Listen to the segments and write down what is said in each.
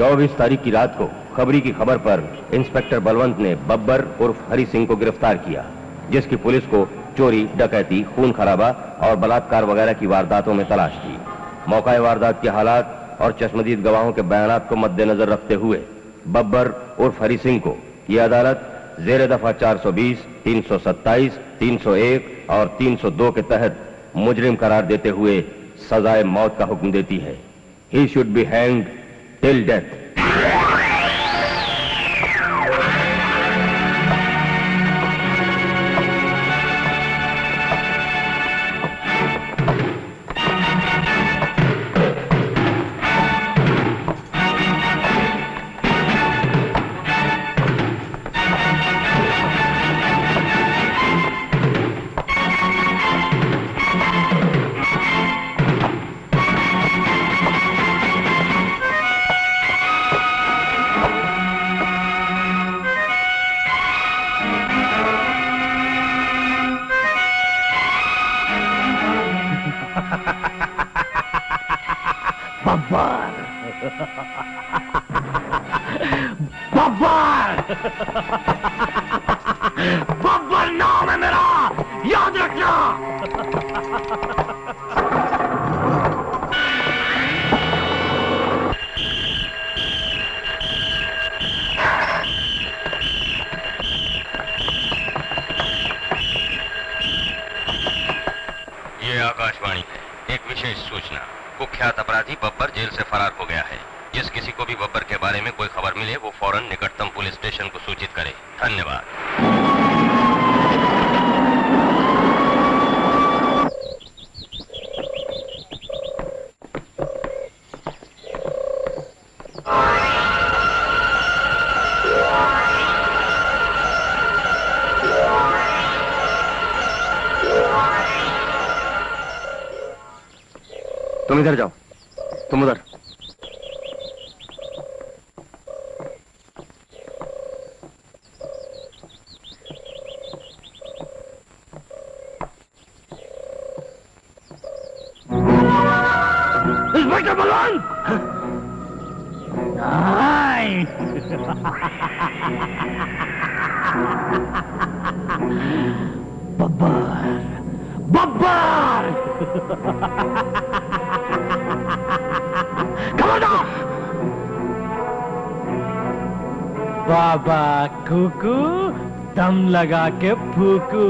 24 तारीख की रात को खबरी की खबर पर इंस्पेक्टर बलवंत ने बब्बर उर्फ हरि सिंह को गिरफ्तार किया, जिसकी पुलिस को चोरी, डकैती, खून खराबा और बलात्कार वगैरह की वारदातों में तलाश थी। मौका वारदात के हालात और चश्मदीद गवाहों के बयानात को मद्देनजर रखते हुए बब्बर उर्फ हरि सिंह को यह अदालत जेर दफा 420, 327, 301 और 302 के तहत मुजरिम करार देते हुए सजाए मौत का हुक्म देती है। He should be hanged till death. Babbar Babbar Babbar नाम है मेरा, याद रखना। ये आकाशवाणी है। एक विशेष सूचना, कुख्यात अपराधी बब्बर जेल से फरार हो गया है। जिस किसी को भी बब्बर के बारे में कोई खबर मिले वो फौरन निकटतम पुलिस स्टेशन को सूचित करे। धन्यवाद। तुम इधर जाओ, तुम उधर। इंस्पेक्टर बलवंत। बब्बर बब्बर बाबा कुकू दम लगा के फूकू।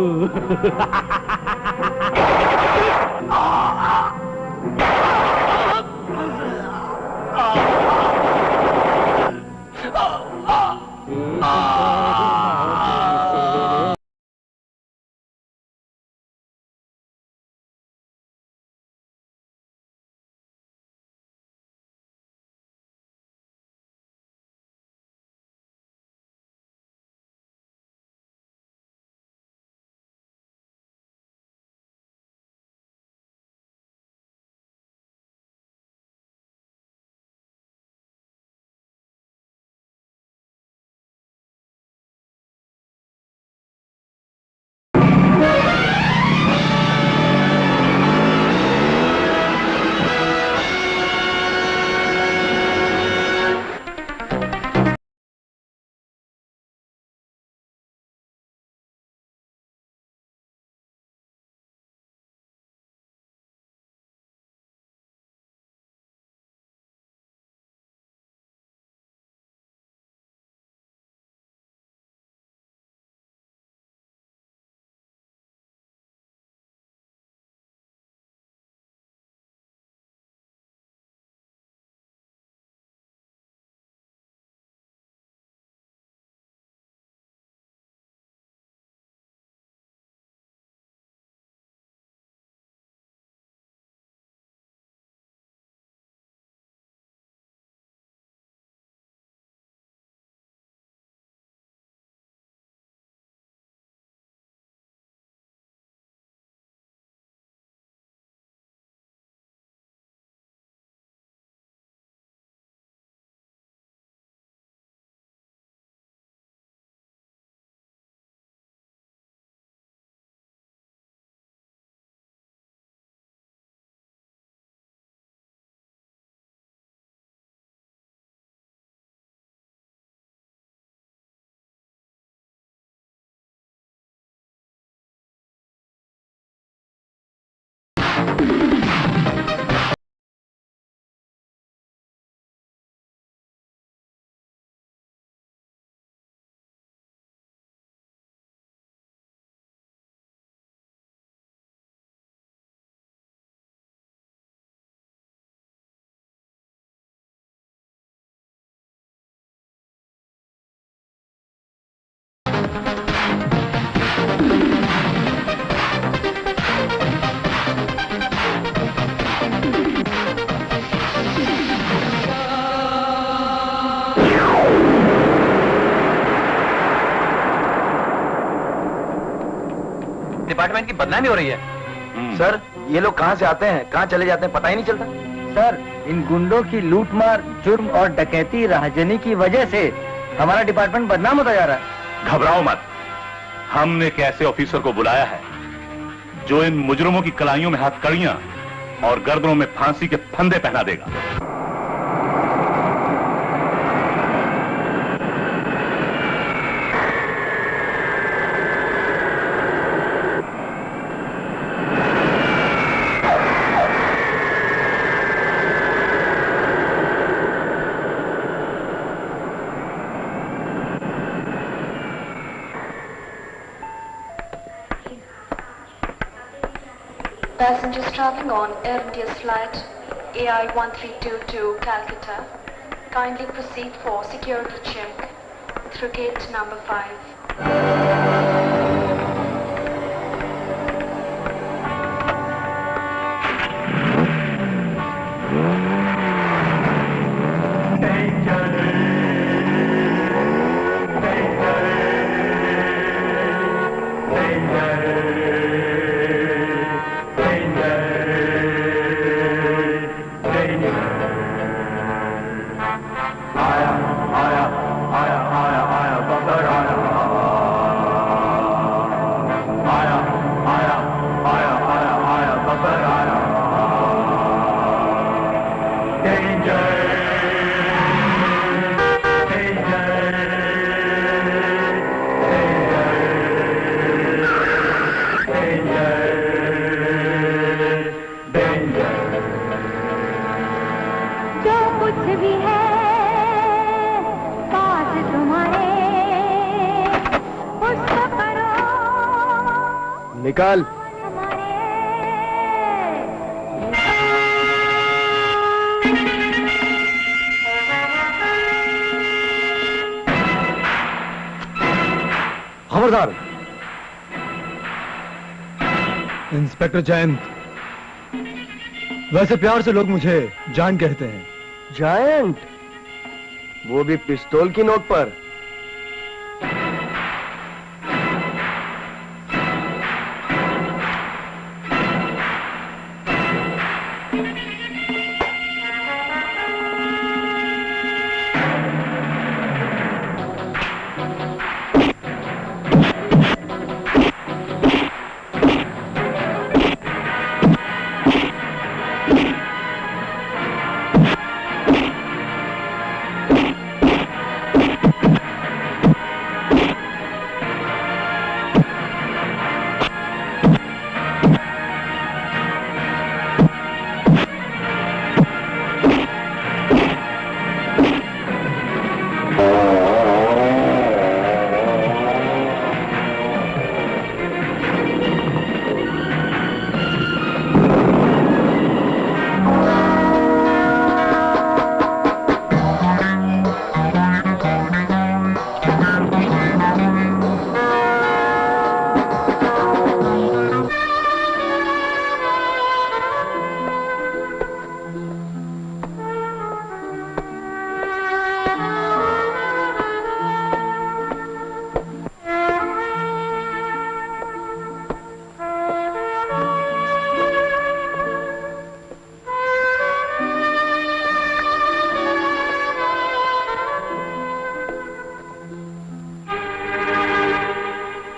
डिपार्टमेंट की बदनामी हो रही है। सर, ये लोग कहाँ से आते हैं, कहाँ चले जाते हैं, पता ही नहीं चलता। सर, इन गुंडों की लूटमार, जुर्म और डकैती, राहजनी की वजह से हमारा डिपार्टमेंट बदनाम होता जा रहा है। घबराओ मत, हमने एक ऐसे ऑफिसर को बुलाया है जो इन मुजरिमों की कलाइयों में हथकड़ियां और गर्दनों में फांसी के फंदे पहना देगा। Passengers traveling on Air India's flight AI 1322 to Calcutta, kindly proceed for security check through gate number 5. निकाल। खबरदार। इंस्पेक्टर जयंत, वैसे प्यार से लोग मुझे जान कहते हैं। जायंट? वो भी पिस्तौल की नोक पर?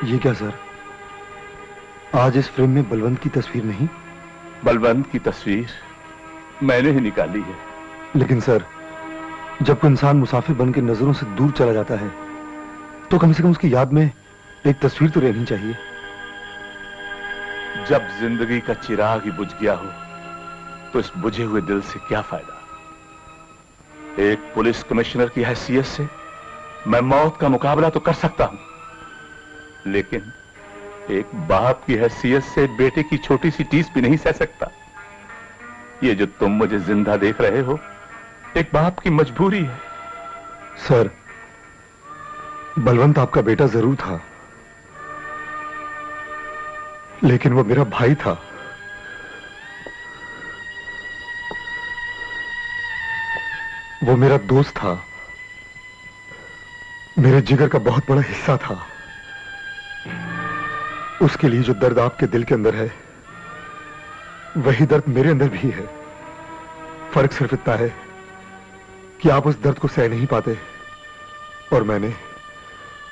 ये क्या सर, आज इस फ्रेम में बलवंत की तस्वीर नहीं? बलवंत की तस्वीर मैंने ही निकाली है। लेकिन सर, जब कोई इंसान मुसाफिर बन के नजरों से दूर चला जाता है तो कम से कम उसकी याद में एक तस्वीर तो रहनी चाहिए। जब जिंदगी का चिराग ही बुझ गया हो तो इस बुझे हुए दिल से क्या फायदा। एक पुलिस कमिश्नर की हैसियत से मैं मौत का मुकाबला तो कर सकता हूं, लेकिन एक बाप की हैसियत से बेटे की छोटी सी टीस भी नहीं सह सकता। ये जो तुम मुझे जिंदा देख रहे हो, एक बाप की मजबूरी है। सर, बलवंत आपका बेटा जरूर था, लेकिन वो मेरा भाई था। वो मेरा दोस्त था, मेरे जिगर का बहुत बड़ा हिस्सा था। उसके लिए जो दर्द आपके दिल के अंदर है, वही दर्द मेरे अंदर भी है। फर्क सिर्फ इतना है कि आप उस दर्द को सह नहीं पाते और मैंने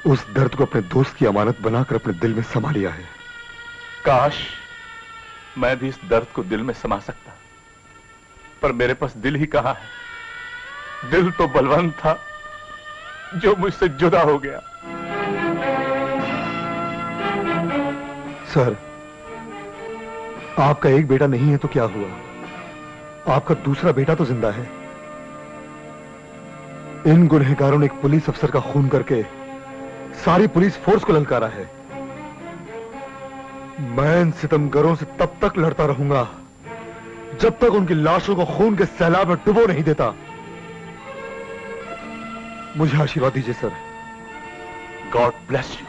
उस दर्द को अपने दोस्त की अमानत बनाकर अपने दिल में समा लिया है। काश मैं भी इस दर्द को दिल में समा सकता, पर मेरे पास दिल ही कहां है। दिल तो बलवंत था जो मुझसे जुदा हो गया। सर, आपका एक बेटा नहीं है तो क्या हुआ, आपका दूसरा बेटा तो जिंदा है। इन गुनहगारों ने एक पुलिस अफसर का खून करके सारी पुलिस फोर्स को ललकारा है। मैं इन सितमगरों से तब तक लड़ता रहूंगा जब तक उनकी लाशों को खून के सैलाब में डुबो नहीं देता। मुझे आशीर्वाद दीजिए सर। God bless you.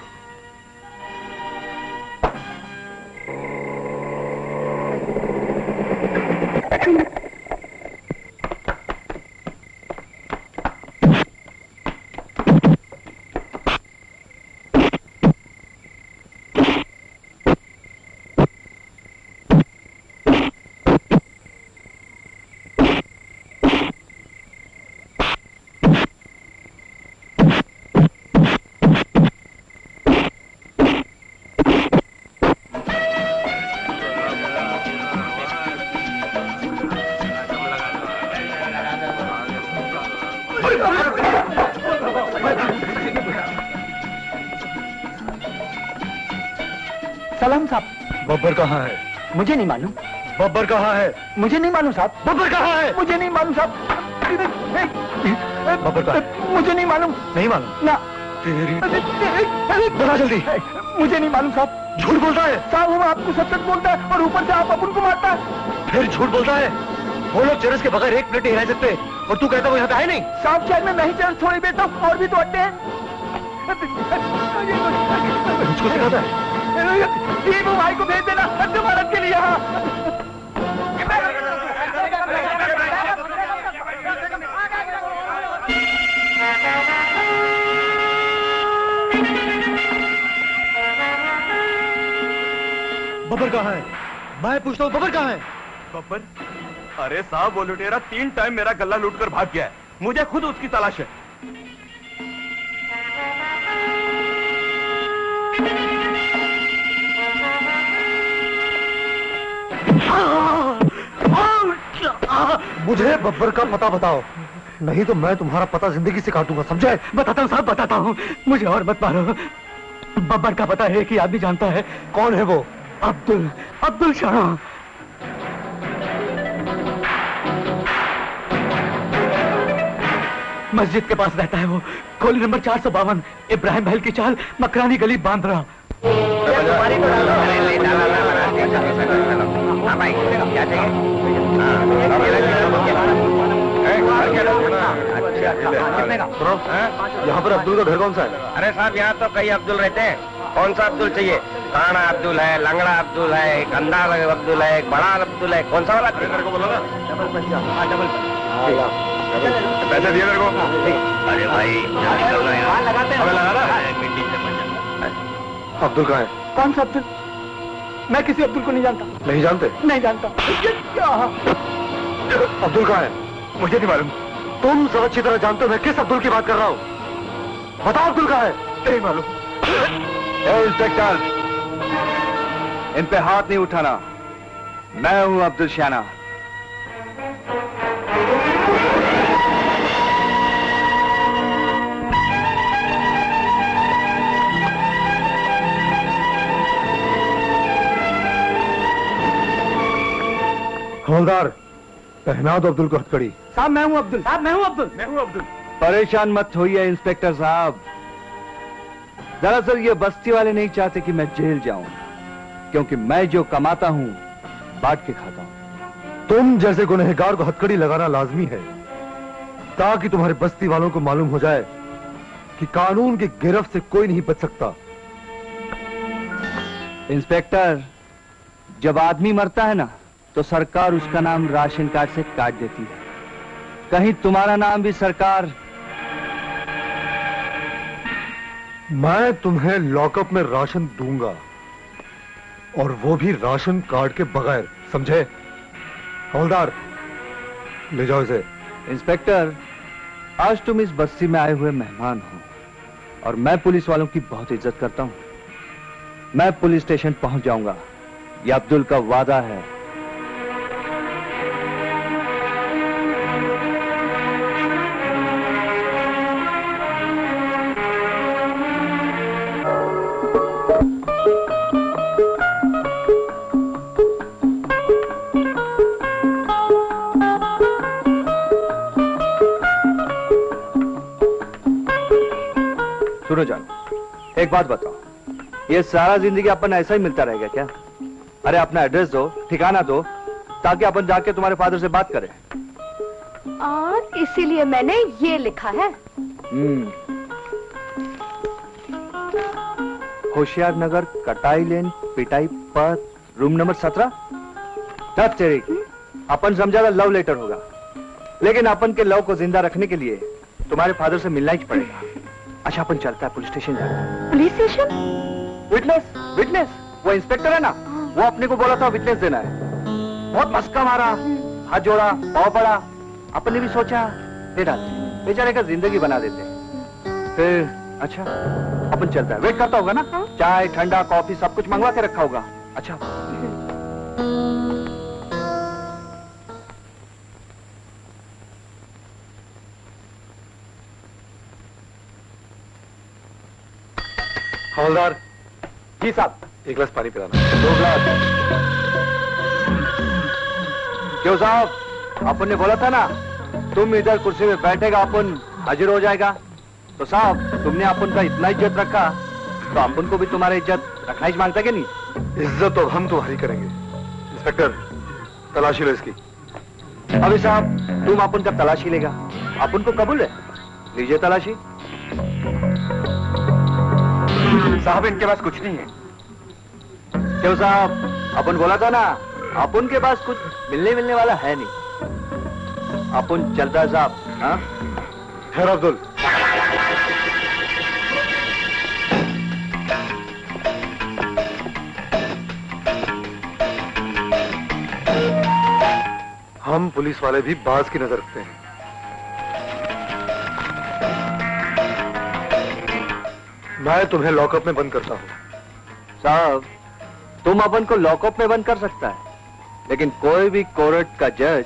सलाम साहब। बब्बर कहाँ है? मुझे नहीं मालूम। बब्बर कहाँ है? मुझे नहीं मालूम साहब। बब्बर कहाँ है? मुझे नहीं मालूम साहब। बब्बर कहाँ है? मुझे नहीं मालूम। नहीं मालूम ना। तेरी बता जल्दी। मुझे नहीं मालूम साहब। झूठ बोलता है साहब, वो आपको सच सच बोलता है और ऊपर से आप अपन को मारता है। फिर झूठ बोलता है। वो लोग चरस के बगैर एक मिनट नहीं रह सकते और तू कहता वो यहाँ पे है नहीं। साहब शायद मैं नहीं चरस थोड़ी बेचता हूँ, और भी तो अड्डे हैं। मुझको सिखाता है। ये वो भाई को भेज देना जमानत के लिए यहाँ। बब्बर कहाँ है? मैं पूछता हूँ बब्बर कहाँ है? बब्बर? अरे साहब, वो लुटेरा 3 टाइम मेरा गल्ला लूट कर भाग गया है। मुझे खुद उसकी तलाश है। मुझे बब्बर का पता बताओ, नहीं तो मैं तुम्हारा पता जिंदगी से काटूंगा, समझे? बताता हूँ साहब, बताता हूँ। मुझे और मत मारो। बब्बर का पता है कि आदमी जानता है। कौन है वो? अब्दुल शाह। मस्जिद के पास रहता है वो। कोली नंबर 452, इब्राहिम महल की चाल, मकरानी गली, बांद्रा। यहाँ पर अब्दुल का घर कौन सा है? अरे साहब, यहाँ तो कई अब्दुल रहते हैं। कौन सा अब्दुल चाहिए? काना अब्दुल है, लंगड़ा अब्दुल है, एक अंधा अब्दुल है, एक बड़ा अब्दुल है। कौन सा वाला मेरे को बोलो ना। डबल पैसे दिए मेरे को। अरे भाई लगाते हैं। अब्दुल कहाँ है? कौन सा अब्दुल? मैं किसी अब्दुल को नहीं जानता। नहीं जानते? नहीं जानता। अब्दुल कहाँ है? मुझे नहीं मालूम। तुम सब अच्छी तरह जानते हो मैं किस अब्दुल की बात कर रहा हूँ। बताओ अब्दुल कहाँ है? नहीं मालूम। इंस्पेक्टर, इन पे हाथ नहीं उठाना। मैं हूं अब्दुल शाना। हवलदार, पहना दो अब्दुल को हथकड़ी। साहब मैं हूँ अब्दुल। साहब मैं हूँ अब्दुल। मैं हूँ अब्दुल। परेशान मत होइए इंस्पेक्टर साहब। दरअसल ये बस्ती वाले नहीं चाहते कि मैं जेल जाऊं, क्योंकि मैं जो कमाता हूं बांट के खाता हूं। तुम जैसे गुनहगार को हथकड़ी लगाना लाजमी है, ताकि तुम्हारे बस्ती वालों को मालूम हो जाए कि कानून की गिरफ्त से कोई नहीं बच सकता। इंस्पेक्टर, जब आदमी मरता है ना तो सरकार उसका नाम राशन कार्ड से काट देती है। कहीं तुम्हारा नाम भी सरकार। मैं तुम्हें लॉकअप में राशन दूंगा, और वो भी राशन कार्ड के बगैर, समझे? हवलदार, ले जाओ इसे। इंस्पेक्टर, आज तुम इस बस्ती में आए हुए मेहमान हो और मैं पुलिस वालों की बहुत इज्जत करता हूं। मैं पुलिस स्टेशन पहुंच जाऊंगा, ये अब्दुल का वादा है। सुनो जानो, एक बात बताओ, ये सारा जिंदगी अपन ऐसा ही मिलता रहेगा क्या? अरे अपना एड्रेस दो, ठिकाना दो, ताकि अपन जाके तुम्हारे फादर से बात करें। और इसीलिए मैंने ये लिखा है। होशियार नगर, कटाई लेन, पिटाई पथ, रूम नंबर 17। तब तेरी अपन समझा था लव लेटर होगा, लेकिन अपन के लव को जिंदा रखने के लिए तुम्हारे फादर से मिलना ही पड़ेगा। अच्छा, अपन चलता है पुलिस स्टेशन जाता है। Police station? विटनेस, विटनेस, वो इंस्पेक्टर है ना, वो अपने को बोला था विटनेस देना है। बहुत मस्का मारा, हाथ जोड़ा, पाँव पड़ा। अपन ने भी सोचा दे डालते, बेचारे का जिंदगी बना देते। फिर अच्छा, अपन चलता है। वेट करता होगा ना? चाय, ठंडा, कॉफी सब कुछ मंगवा के रखा होगा। अच्छा, हवलदार जी साहब, एक गिलास पानी पिलाना। 2 गिलास। क्यों साहब, अपन ने बोला था ना तुम इधर कुर्सी में बैठेगा अपन हाजिर हो जाएगा। तो साहब, तुमने अपन का इतना इज्जत रखा तो अपन को भी तुम्हारा इज्जत रखना ही मांगता क्या नहीं? इज्जत तो हम तुम्हारी करेंगे। इंस्पेक्टर, तलाशी लो इसकी। अभी साहब, तुम अपन का तलाशी लेगा, अपन को कबूल है? लीजिए तलाशी। साहब, इनके पास कुछ नहीं है। क्यों साहब, अपन बोला था ना अपन के पास कुछ मिलने वाला है नहीं। अपन चलता है साहब। हाँ, खैर अब्दुल, हम पुलिस वाले भी बाज की नजर रखते हैं। मैं तुम्हें लॉकअप में बंद करता हूं। साहब, तुम अपन को लॉकअप में बंद कर सकता है, लेकिन कोई भी कोर्ट का जज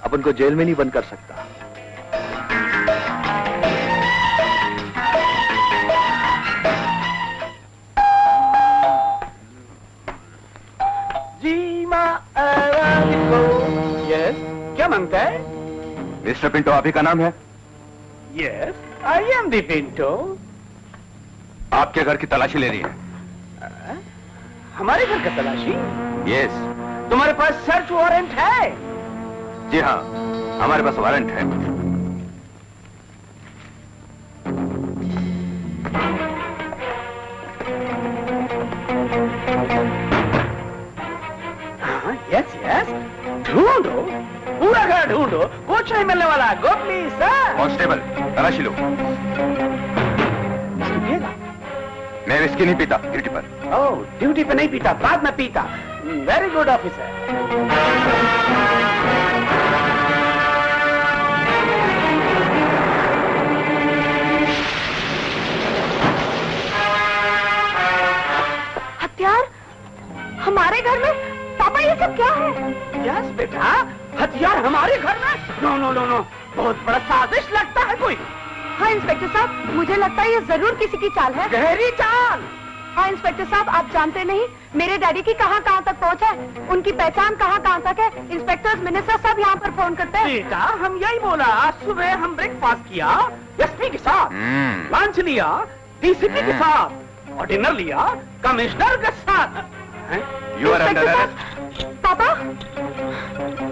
अपन को जेल में नहीं बंद कर सकता। जी माँ यस, क्या मांगता है? मिस्टर पिंटो, आप ही का नाम है? Yes, I am the Pinto. आपके घर की तलाशी ले रही है। हमारे घर का तलाशी? यस। तुम्हारे पास सर्च वारंट है? जी हाँ, हमारे पास वारंट है। हाँ, यस यस, ढूंढो, पूरा घर ढूंढो, कुछ नहीं मिलने वाला। Go please sir. कांस्टेबल, तलाशी लो। मैं विस्की नहीं पीता, ड्यूटी पर। ओह, ड्यूटी पे नहीं पीता, बाद में पीता। Very good officer. हथियार हमारे घर में? पापा, ये सब क्या है? यस बेटा, हथियार हमारे घर में? नो नो नो नो, बहुत बड़ा साजिश लगता है कोई। हाँ इंस्पेक्टर साहब, मुझे लगता है ये जरूर किसी की चाल है। गहरी चाल। हाँ इंस्पेक्टर साहब, आप जानते नहीं मेरे डैडी की कहाँ तक पहुँच है, उनकी पहचान कहाँ तक है। इंस्पेक्टर्स, मिनिस्टर सब यहाँ पर फोन करते हैं। बेटा, हम यही बोला। आज सुबह हम ब्रेकफास्ट किया एसपी के साथ, लंच लिया डीसीपी के साथ और डिनर लिया कमिश्नर के साथ। You are under inspector arrest. साहब, पापा,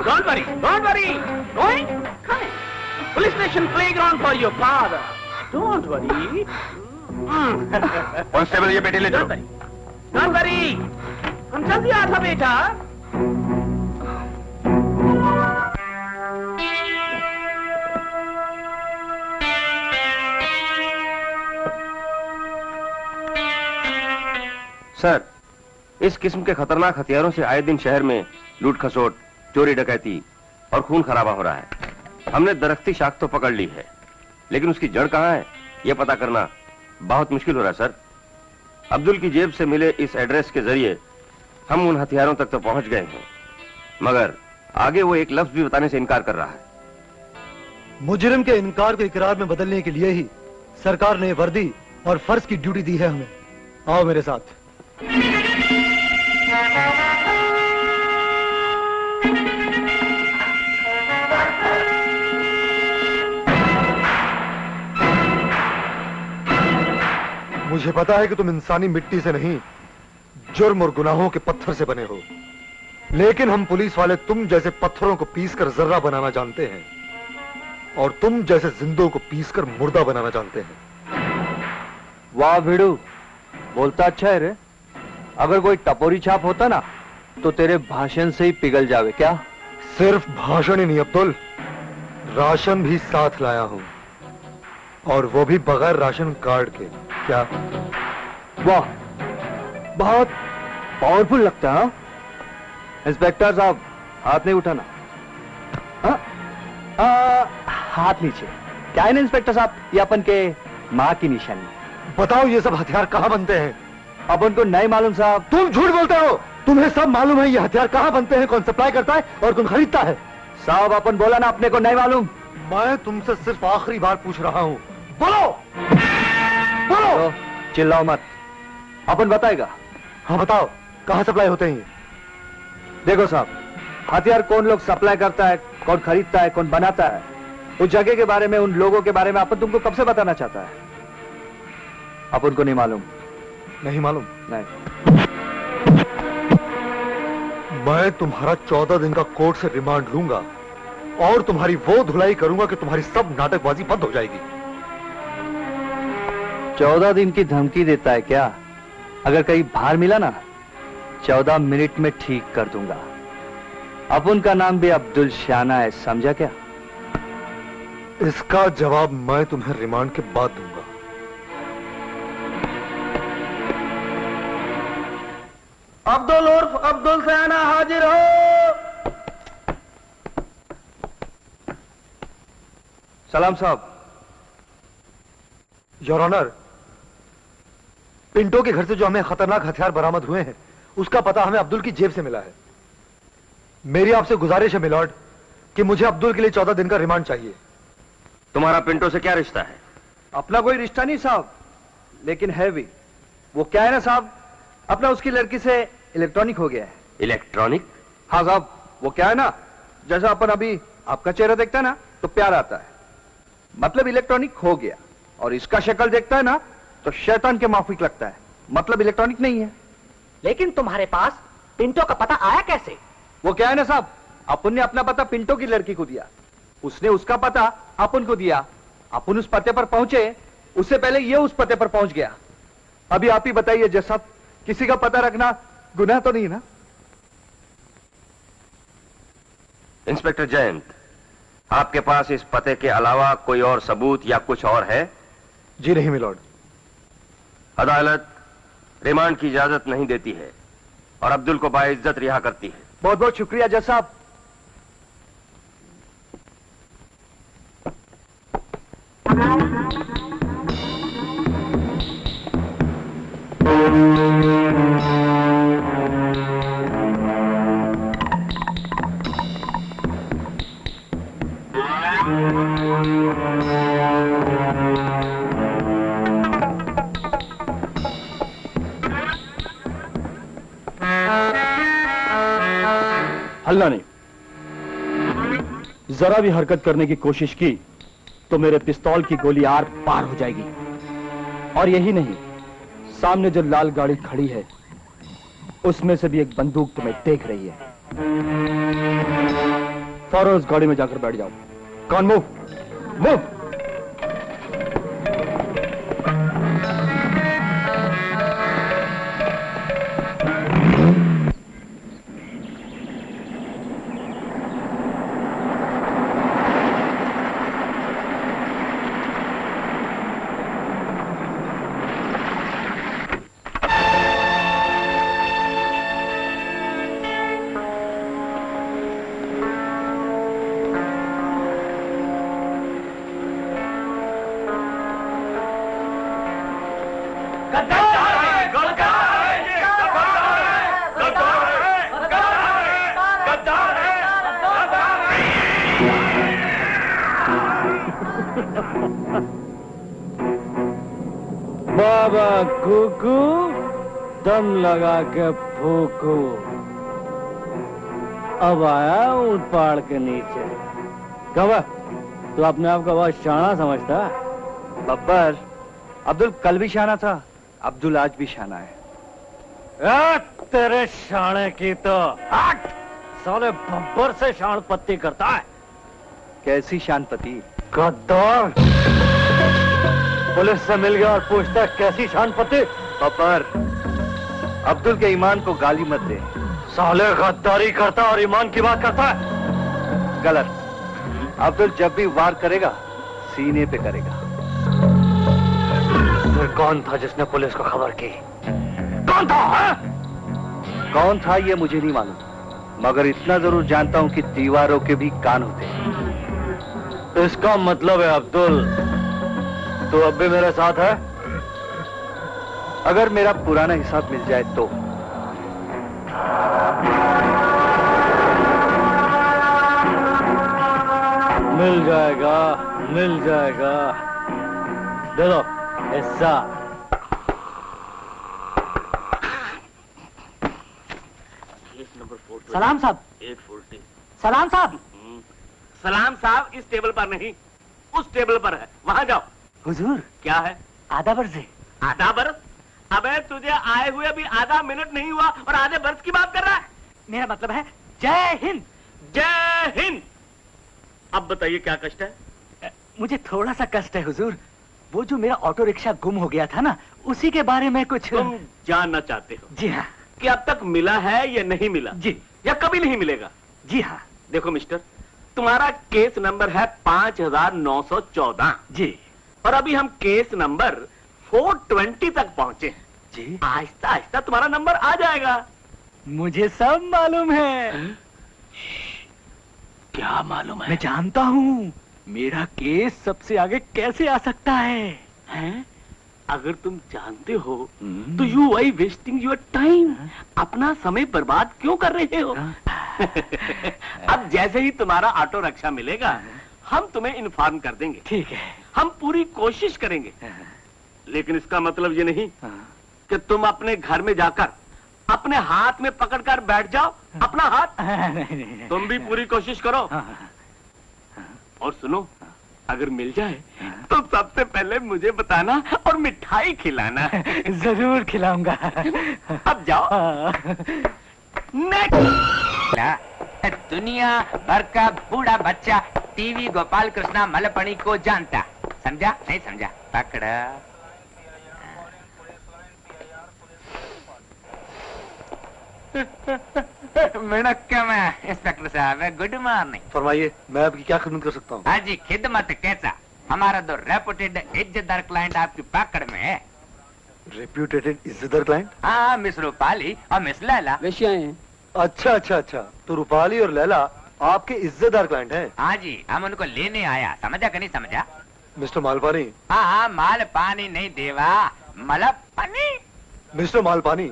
don't worry, don't worry. Going, coming. Police station playground for your father. Don't worry. Constable, ये बेटे ले चलो। डोंट वरी, समझा दिया था बेटा। सर, इस किस्म के खतरनाक हथियारों से आए दिन शहर में लूट खसोट, चोरी डकैती और खून खराबा हो रहा है। हमने दरख्ती शाख तो पकड़ ली है, लेकिन उसकी जड़ कहां है यह पता करना बहुत मुश्किल हो रहा है सर। अब्दुल की जेब से मिले इस एड्रेस के जरिए हम उन हथियारों तक तो पहुंच गए हैं, मगर आगे वो एक लफ्ज भी बताने से इनकार कर रहा है। मुजरिम के इनकार को इकरार में बदलने के लिए ही सरकार ने वर्दी और फर्ज की ड्यूटी दी है हमें। आओ मेरे साथ। मुझे पता है कि तुम इंसानी मिट्टी से नहीं, जुर्म और गुनाहों के पत्थर से बने हो, लेकिन हम पुलिस वाले तुम जैसे पत्थरों को पीसकर जर्रा बनाना जानते हैं और तुम जैसे जिंदों को पीसकर मुर्दा बनाना जानते हैं। वाह भिड़ू, बोलता अच्छा है रे। अगर कोई टपोरी छाप होता ना तो तेरे भाषण से ही पिघल जावे। क्या सिर्फ भाषण ही नहीं अब्दुल, राशन भी साथ लाया हूं, और वो भी बगैर राशन कार्ड के। क्या? वाह, बहुत पावरफुल लगता है। इंस्पेक्टर साहब, हाथ नहीं उठाना। हाथ नीचे। क्या है ना इंस्पेक्टर साहब, ये अपन के माँ की निशानी। बताओ ये सब हथियार कहां बनते हैं? अपन को नहीं मालूम साहब। तुम झूठ बोलते हो। तुम्हें सब मालूम है ये हथियार कहां बनते हैं, कौन सप्लाई करता है और कौन खरीदता है। साहब अपन बोला ना अपने को नहीं मालूम। मैं तुमसे सिर्फ आखिरी बार पूछ रहा हूं, बोलो बोलो। तो चिल्लाओ मत, अपन बताएगा। हाँ बताओ, कहां सप्लाई होते हैं? देखो साहब, हथियार कौन लोग सप्लाई करता है, कौन खरीदता है, कौन बनाता है, उस जगह के बारे में, उन लोगों के बारे में अपन तुमको कब से बताना चाहता है? अपन को नहीं मालूम। नहीं मालूम? नहीं। मैं तुम्हारा 14 दिन का कोर्ट से रिमांड लूंगा और तुम्हारी वो धुलाई करूंगा कि तुम्हारी सब नाटकबाजी बंद हो जाएगी। 14 दिन की धमकी देता है क्या? अगर कहीं बाहर मिला ना, 14 मिनट में ठीक कर दूंगा। अपन का नाम भी अब्दुल शाना है, समझा क्या? इसका जवाब मैं तुम्हें रिमांड के बाद दूंगा। अब्दुल उर्फ अब्दुल शाना हाजिर हो। सलाम साहब। योर ऑनर, पिंटो के घर से जो हमें खतरनाक हथियार बरामद हुए हैं, उसका पता हमें अब्दुल की जेब से मिला है। मेरी आपसे गुजारिश है मिलॉर्ड कि मुझे अब्दुल के लिए 14 दिन का रिमांड चाहिए। तुम्हारा पिंटो से क्या रिश्ता है? अपना कोई रिश्ता नहीं साहब, लेकिन है भी। वो क्या है ना साहब, अपना उसकी लड़की से इलेक्ट्रॉनिक हो गया है। इलेक्ट्रॉनिक? हाँ साहब, वो क्या है ना, जैसा अपन अभी आपका चेहरा देखता है ना तो प्यार आता है, मतलब इलेक्ट्रॉनिक हो गया। और इसका शक्ल देखता है ना तो शैतान के माफिक लगता है, मतलब इलेक्ट्रॉनिक नहीं है। लेकिन तुम्हारे पास पिंटो का पता आया कैसे? वो क्या है ना साहब, अपन ने अपना पता पिंटो की लड़की को दिया, उसने उसका पता अपन को दिया। अपन उस पते पर पहुंचे, उससे पहले ये उस पते पर पहुंच गया। अभी आप ही बताइए, जैसा किसी का पता रखना गुनाह तो नहीं ना? इंस्पेक्टर जयंत, आपके पास इस पते के अलावा कोई और सबूत या कुछ और है? जी नहीं मिलॉर्ड। अदालत रिमांड की इजाजत नहीं देती है और अब्दुल को बाइज्जत रिहा करती है। बहुत बहुत शुक्रिया जज साहब। हल्ला नहीं। जरा भी हरकत करने की कोशिश की तो मेरे पिस्तौल की गोली आर पार हो जाएगी। और यही नहीं, सामने जो लाल गाड़ी खड़ी है उसमें से भी एक बंदूक तुम्हें देख रही है। फौरन उस गाड़ी में जाकर बैठ जाओ। कौन मूव मूव। बाबा कुकू दम लगा के फूकू। अब आया ऊंट पहाड़ के नीचे। कब तू अपने आप को बहुत शाना समझता? बब्बर, अब्दुल कल भी शाना था, अब्दुल आज भी शाना है। तेरे शाने की तो हट! साले बब्बर से शान पत्ती करता है। कैसी शानपति? गद्दार! पुलिस से मिल गया और पूछता है कैसी शान पत्ती? बब्बर, अब्दुल के ईमान को गाली मत दे। साले गद्दारी करता और ईमान की बात करता है। गलत। अब्दुल जब भी वार करेगा सीने पे करेगा। फिर कौन था जिसने पुलिस को खबर की? कौन था? कौन था ये मुझे नहीं मालूम, मगर इतना जरूर जानता हूं कि दीवारों के भी कान होते हैं। इसका मतलब है अब्दुल तू अब भी मेरे साथ है? अगर मेरा पुराना हिसाब मिल जाए तो। मिल जाएगा, मिल जाएगा। दे दो हिस्सा। सलाम साहब। 840। सलाम साहब। सलाम साहब इस टेबल पर नहीं, उस टेबल पर है, वहां जाओ। हुजूर, क्या है? आधा बरस है। आधा बरस? अबे तुझे आए हुए अभी आधा मिनट नहीं हुआ और आधे बरस की बात कर रहा है? मेरा मतलब है जय हिंद। जय हिंद। अब बताइए क्या कष्ट है? मुझे थोड़ा सा कष्ट है हुजूर। वो जो मेरा ऑटो रिक्शा गुम हो गया था ना, उसी के बारे में कुछ। तुम जानना चाहते हो? जी हाँ। कि अब तक मिला है या नहीं मिला? जी। या कभी नहीं मिलेगा? जी हाँ। देखो मिस्टर, तुम्हारा केस नंबर है 5914। जी। और अभी हम केस नंबर 420 तक पहुंचे हैं। जी। आहिस्ता आहिस्ता तुम्हारा नंबर आ जाएगा। मुझे सब मालूम है। क्या मालूम है? मैं जानता हूँ मेरा केस सबसे आगे कैसे आ सकता है। हैं? अगर तुम जानते हो तो you I wasting your time. अपना समय बर्बाद क्यों कर रहे हो? अब जैसे ही तुम्हारा ऑटो रिक्शा मिलेगा हम तुम्हें इन्फॉर्म कर देंगे। ठीक है। हम पूरी कोशिश करेंगे, लेकिन इसका मतलब ये नहीं कि तुम अपने घर में जाकर अपने हाथ में पकड़कर बैठ जाओ। अपना हाथ नहीं। तुम भी पूरी कोशिश करो। और सुनो, अगर मिल जाए तो सबसे पहले मुझे बताना और मिठाई खिलाना। जरूर खिलाऊंगा। अब जाओ। दुनिया भर का बूढ़ा बच्चा टीवी गोपाल कृष्णा मलपणी को जानता। समझा? नहीं समझा? पकड़ा। मिणक्कम इंस्पेक्टर साहब, गुड मॉर्निंग। फरमाइए, मैं आपकी क्या खिदमत कर सकता हूँ? हाँ जी, खिदमत कैसा? हमारा तो रेपुटेड इज्जतदार क्लाइंट आपकी पकड़ में है। रेप्यूटेटेड इज्जतदार क्लाइंट? हाँ, मिस रूपाली और मिस लैला। अच्छा अच्छा अच्छा, तो रूपाली और लैला आपके इज्जतदार क्लाइंट हैं? हाँ जी, हम उनको लेने आया। समझा कि नहीं समझा? मिस्टर मालपानी। हाँ, माल पानी नहीं देवा, मलब पानी। मिस्टर मालपानी,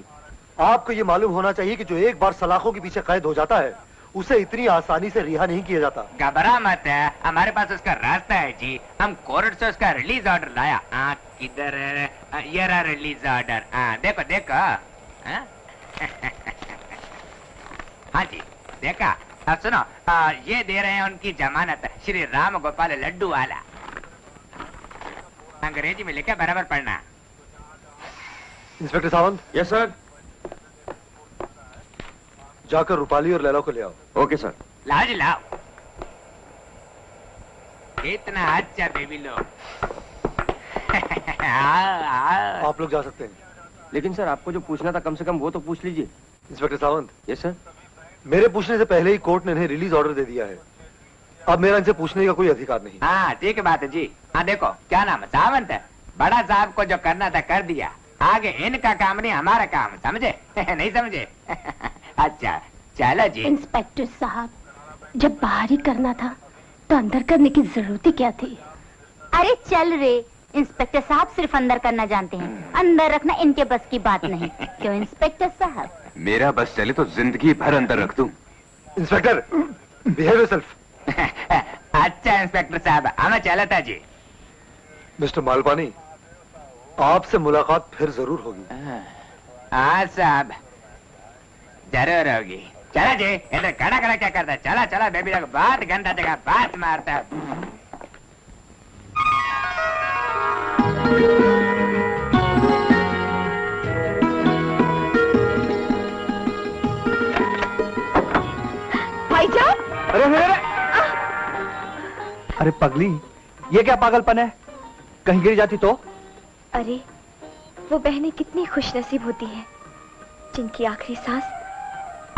आपको ये मालूम होना चाहिए कि जो एक बार सलाखों के पीछे कैद हो जाता है उसे इतनी आसानी से रिहा नहीं किया जाता। घबरा मत है, हमारे पास उसका रास्ता है जी। हम कोर्ट से उसका रिलीज ऑर्डर लाया। किधर है? ये रहा रिलीज ऑर्डर। देखो देखो। हाँ जी, देखा? सुनो, ये दे रहे हैं उनकी जमानत, श्री राम गोपाल लड्डू वाला। अंग्रेजी में लिखा, बराबर पढ़ना। इंस्पेक्टर सावंत। Yes sir. जाकर रूपाली और लैला को ले आओ। Okay sir. लाओ जी लाओ। इतना अच्छा बेबी लोग। आप लोग जा सकते हैं। लेकिन सर, आपको जो पूछना था कम से कम वो तो पूछ लीजिए। इंस्पेक्टर सावंत। Yes sir. मेरे पूछने से पहले ही कोर्ट ने इन्हें रिलीज ऑर्डर दे दिया है। अब मेरा इनसे पूछने का कोई अधिकार नहीं। हाँ, ठीक बात है जी। हाँ देखो, क्या नाम है? सावंत है। बड़ा साहब को जो करना था कर दिया, आगे इनका काम नहीं हमारा काम। समझे? नहीं समझे? अच्छा चलो जी। इंस्पेक्टर साहब, जब बाहर ही करना था तो अंदर करने की जरूरत ही क्या थी? अरे चल रे, इंस्पेक्टर साहब सिर्फ अंदर करना जानते हैं, अंदर रखना इनके बस की बात नहीं। क्यों इंस्पेक्टर साहब? मेरा बस चले तो जिंदगी भर अंदर रख दूं। Inspector, behave yourself. अच्छा इंस्पेक्टर साहब, हमें चलता जी। मिस्टर मालपानी, आपसे मुलाकात फिर जरूर होगी। हाँ साहब, जरूर होगी। चला जी, इधर खड़ा खड़ा क्या करता है? चला चला, बेबी लोग बहुत गंदा जगह बात मारता है। भाईजान! अरे अरे अरे पगली, ये क्या पागलपन है? कहीं गिर जाती तो? अरे वो बहनें कितनी खुशनसीब होती हैं जिनकी आखिरी सांस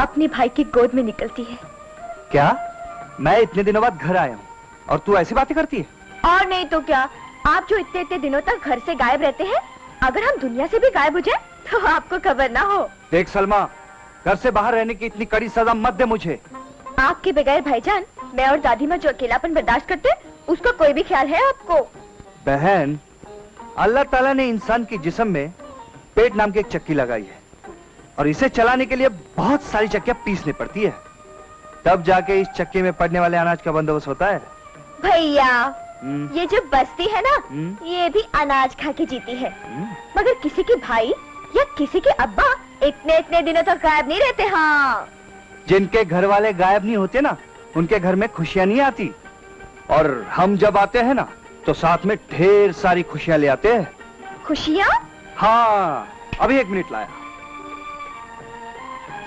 अपने भाई की गोद में निकलती है। क्या? मैं इतने दिनों बाद घर आया हूँ और तू ऐसी बातें करती है? और नहीं तो क्या, आप जो इतने इतने दिनों तक घर से गायब रहते हैं, अगर हम दुनिया से भी गायब हो जाए तो आपको खबर ना हो। देख सलमा, घर से बाहर रहने की इतनी कड़ी सजा मत दे मुझे। आपके बगैर भाईजान, मैं और दादी माँ जो अकेलापन बर्दाश्त करते, उसका कोई भी ख्याल है आपको? बहन, अल्लाह ताला ने इंसान के जिस्म में पेट नाम की एक चक्की लगाई है और इसे चलाने के लिए बहुत सारी चक्कियां पीसनी पड़ती है, तब जाके इस चक्की में पड़ने वाले अनाज का बंदोबस्त होता है। भैया, ये जो बस्ती है ना, ये भी अनाज खा के जीती है, मगर किसी के भाई या किसी के अब्बा इतने इतने दिनों तक गायब नहीं रहते। हाँ, जिनके घर वाले गायब नहीं होते ना, उनके घर में खुशियां नहीं आती, और हम जब आते हैं ना तो साथ में ढेर सारी खुशियां ले आते हैं। खुशियां? हाँ, अभी 1 मिनट लाया।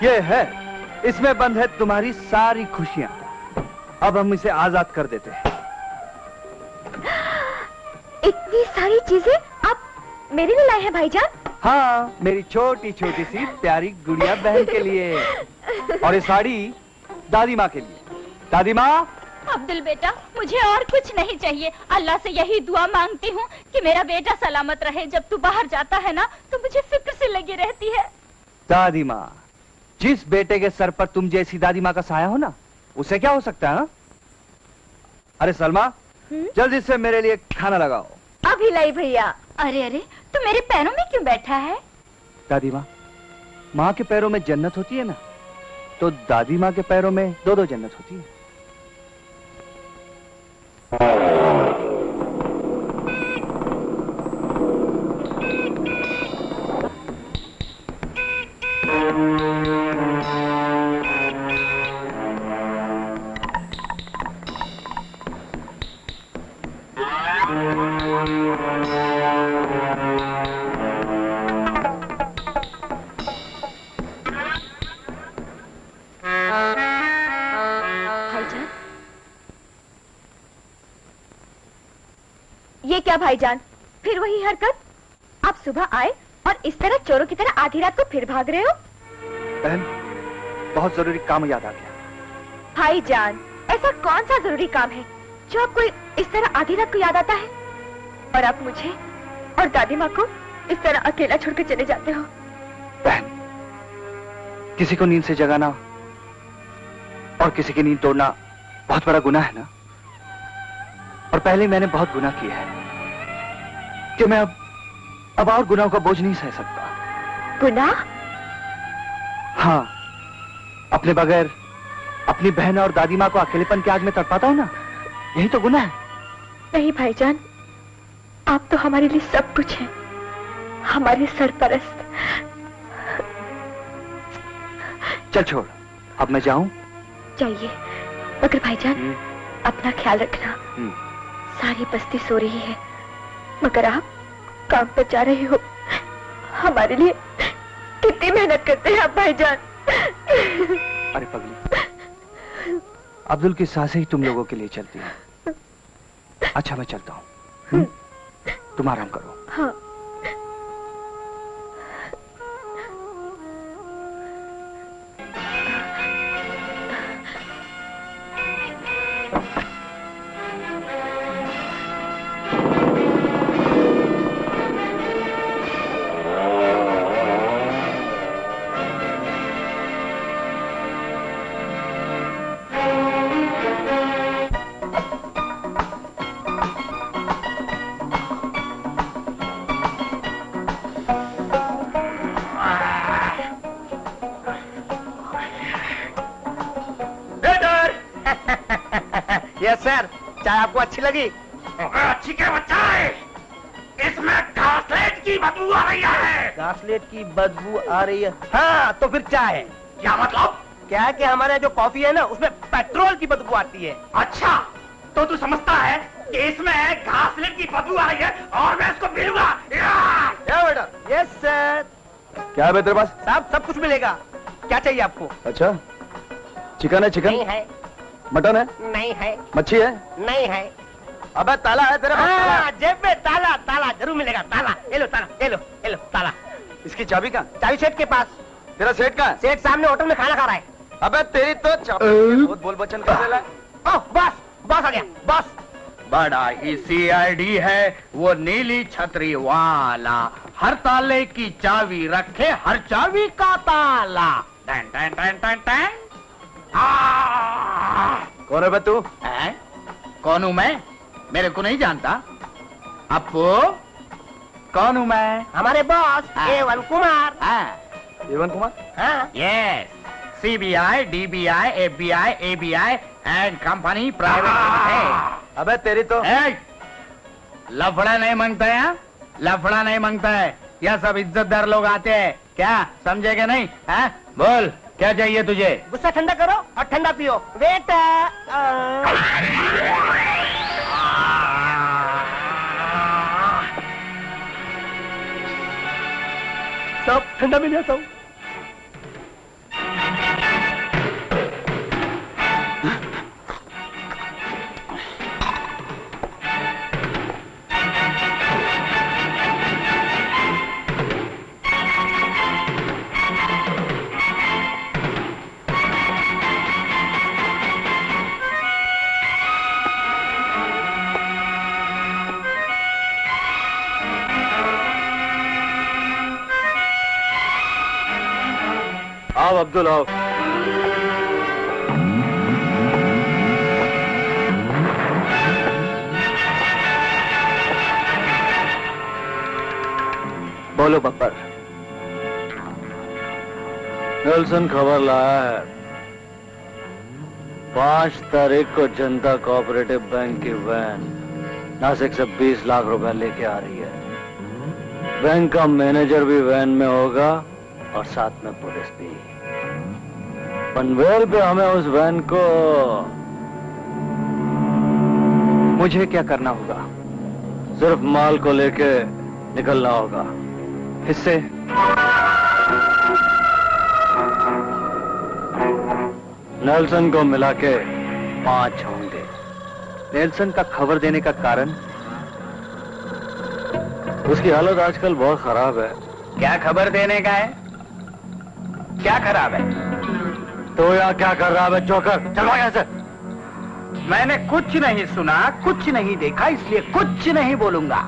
ये है, इसमें बंद है तुम्हारी सारी खुशियां। अब हम इसे आजाद कर देते हैं। इतनी सारी चीजें आप मेरे लिए लाए हैं भाईजान? हाँ, मेरी छोटी छोटी सी प्यारी गुड़िया बहन के लिए, और ये साड़ी दादी माँ के लिए। दादी माँ। अब्दुल बेटा, मुझे और कुछ नहीं चाहिए। अल्लाह से यही दुआ मांगती हूँ कि मेरा बेटा सलामत रहे। जब तू बाहर जाता है ना तो मुझे फिक्र से लगी रहती है। दादी माँ, जिस बेटे के सर पर तुम जैसी दादी माँ का साया हो ना, उसे क्या हो सकता है? अरे सलमा, जल्दी से मेरे लिए खाना लगाओ। अभी लाई भैया। अरे अरे, तू मेरे पैरों में क्यों बैठा है? दादी माँ, माँ के पैरों में जन्नत होती है ना, तो दादी माँ के पैरों में 2-2 जन्नत होती है। ये क्या भाईजान, फिर वही हरकत? आप सुबह आए और इस तरह चोरों की तरह आधी रात को फिर भाग रहे हो? बहन, बहुत जरूरी काम याद आ गया। भाईजान, ऐसा कौन सा जरूरी काम है जो आपको इस तरह आधी रात को याद आता है, और आप मुझे और दादी माँ को इस तरह अकेला छोड़कर चले जाते हो? बहन, किसी को नींद से जगाना और किसी की नींद तोड़ना बहुत बड़ा गुनाह है ना, और पहले मैंने बहुत गुनाह किया है कि मैं अब और गुनाहों का बोझ नहीं सह सकता। गुनाह? हाँ, अपने बगैर अपनी बहन और दादी माँ को अकेलेपन की आग में तड़पाता हूँ ना, यही तो गुनाह है। नहीं भाईजान, आप तो हमारे लिए सब कुछ हैं, हमारे सरपरस्त। चल छोड़, अब मैं जाऊं? जाइए, मगर भाईजान अपना ख्याल रखना। सारी बस्ती सो रही है, मगर आप काम पर जा रहे हो। हमारे लिए कितनी मेहनत करते हैं आप भाईजान। अरे पगली, अब्दुल की सांसें ही तुम लोगों के लिए चलती हैं। अच्छा, मैं चलता हूँ, तुम आराम करो। हाँ। सर, चाय आपको अच्छी लगी? अच्छी क्या बच्चा है? इसमें घासलेट की बदबू आ रही है। घासलेट की बदबू आ रही है? हाँ, तो फिर चाय है। क्या मतलब? क्या है कि हमारे जो कॉफी है ना, उसमें पेट्रोल की बदबू आती है। अच्छा, तो तू समझता है कि इसमें घासलेट की बदबू आ रही है और मैं इसको पीऊंगा? क्या बेटा? Yes sir. क्या है बे तेरे पास? साहब सब कुछ मिलेगा। क्या चाहिए आपको? अच्छा, चिकन है? चिकन नहीं है। मटन है? नहीं है। मच्छी है? नहीं है। अबे ताला है तेरे पास? हाँ, जेब में ताला, ताला जरूर मिलेगा। ताला, ये लो ताला, ये लो, ये लो ताला। इसकी चाबी कहाँ? चाबी सेठ के पास। तेरा सेठ कहाँ है? सेठ सामने होटल में खाना खा रहा है। अबे तेरी तो चाबी बहुत बोल बचन कर रहा है। ओह, बॉस, बॉस आ गया, बॉस। बड़ा ही सीआईडी है वो नीली छतरी वाला, हर ताले की चाबी रखे हर चाबी का ताला। टन टन टन टन टन। कौन है बे तू? कौन हूँ मैं? मेरे को नहीं जानता? अपू, कौन हूँ मैं? हमारे बॉस एवन कुमार। एवन कुमार? हाँ। Yes, CBI, DBI, FBI, ABI and company private limited. अबे तेरी तो लफड़ा नहीं मांगता है, लफड़ा नहीं मांगता है। यह सब इज्जतदार लोग आते हैं, क्या समझेगा नहीं? है? बोल, क्या चाहिए तुझे? गुस्सा ठंडा करो और ठंडा पियो। वेट। सब ठंडा मिल जाता हूँ। आओ अब्दुल आओ। बोलो बब्बर। नेल्सन खबर लाया है, 5 तारीख को जनता कोऑपरेटिव बैंक की वैन नासिक से 20 लाख रुपए लेके आ रही है। बैंक का मैनेजर भी वैन में होगा और साथ में पुलिस भी। पनवेल पे हमें उस वैन को। मुझे क्या करना होगा? सिर्फ माल को लेके निकलना होगा। हिस्से? नेल्सन को मिला के 5 होंगे। नेल्सन का खबर देने का कारण? उसकी हालत आजकल बहुत खराब है। क्या खबर देने का है? क्या खराब है? तो यहाँ क्या कर रहा है जोकर? चलो यहाँ से। मैंने कुछ नहीं सुना, कुछ नहीं देखा, इसलिए कुछ नहीं बोलूंगा।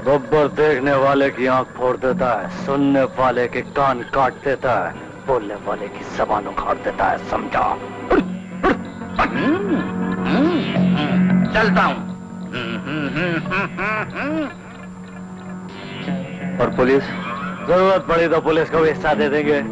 बब्बर देखने वाले की आंख फोड़ देता है, सुनने वाले के कान काट देता है, बोलने वाले की जबान उखाड़ देता है, समझा? चलता हूँ। और पुलिस? जरूरत पड़ी तो पुलिस को भी हिस्सा दे देंगे।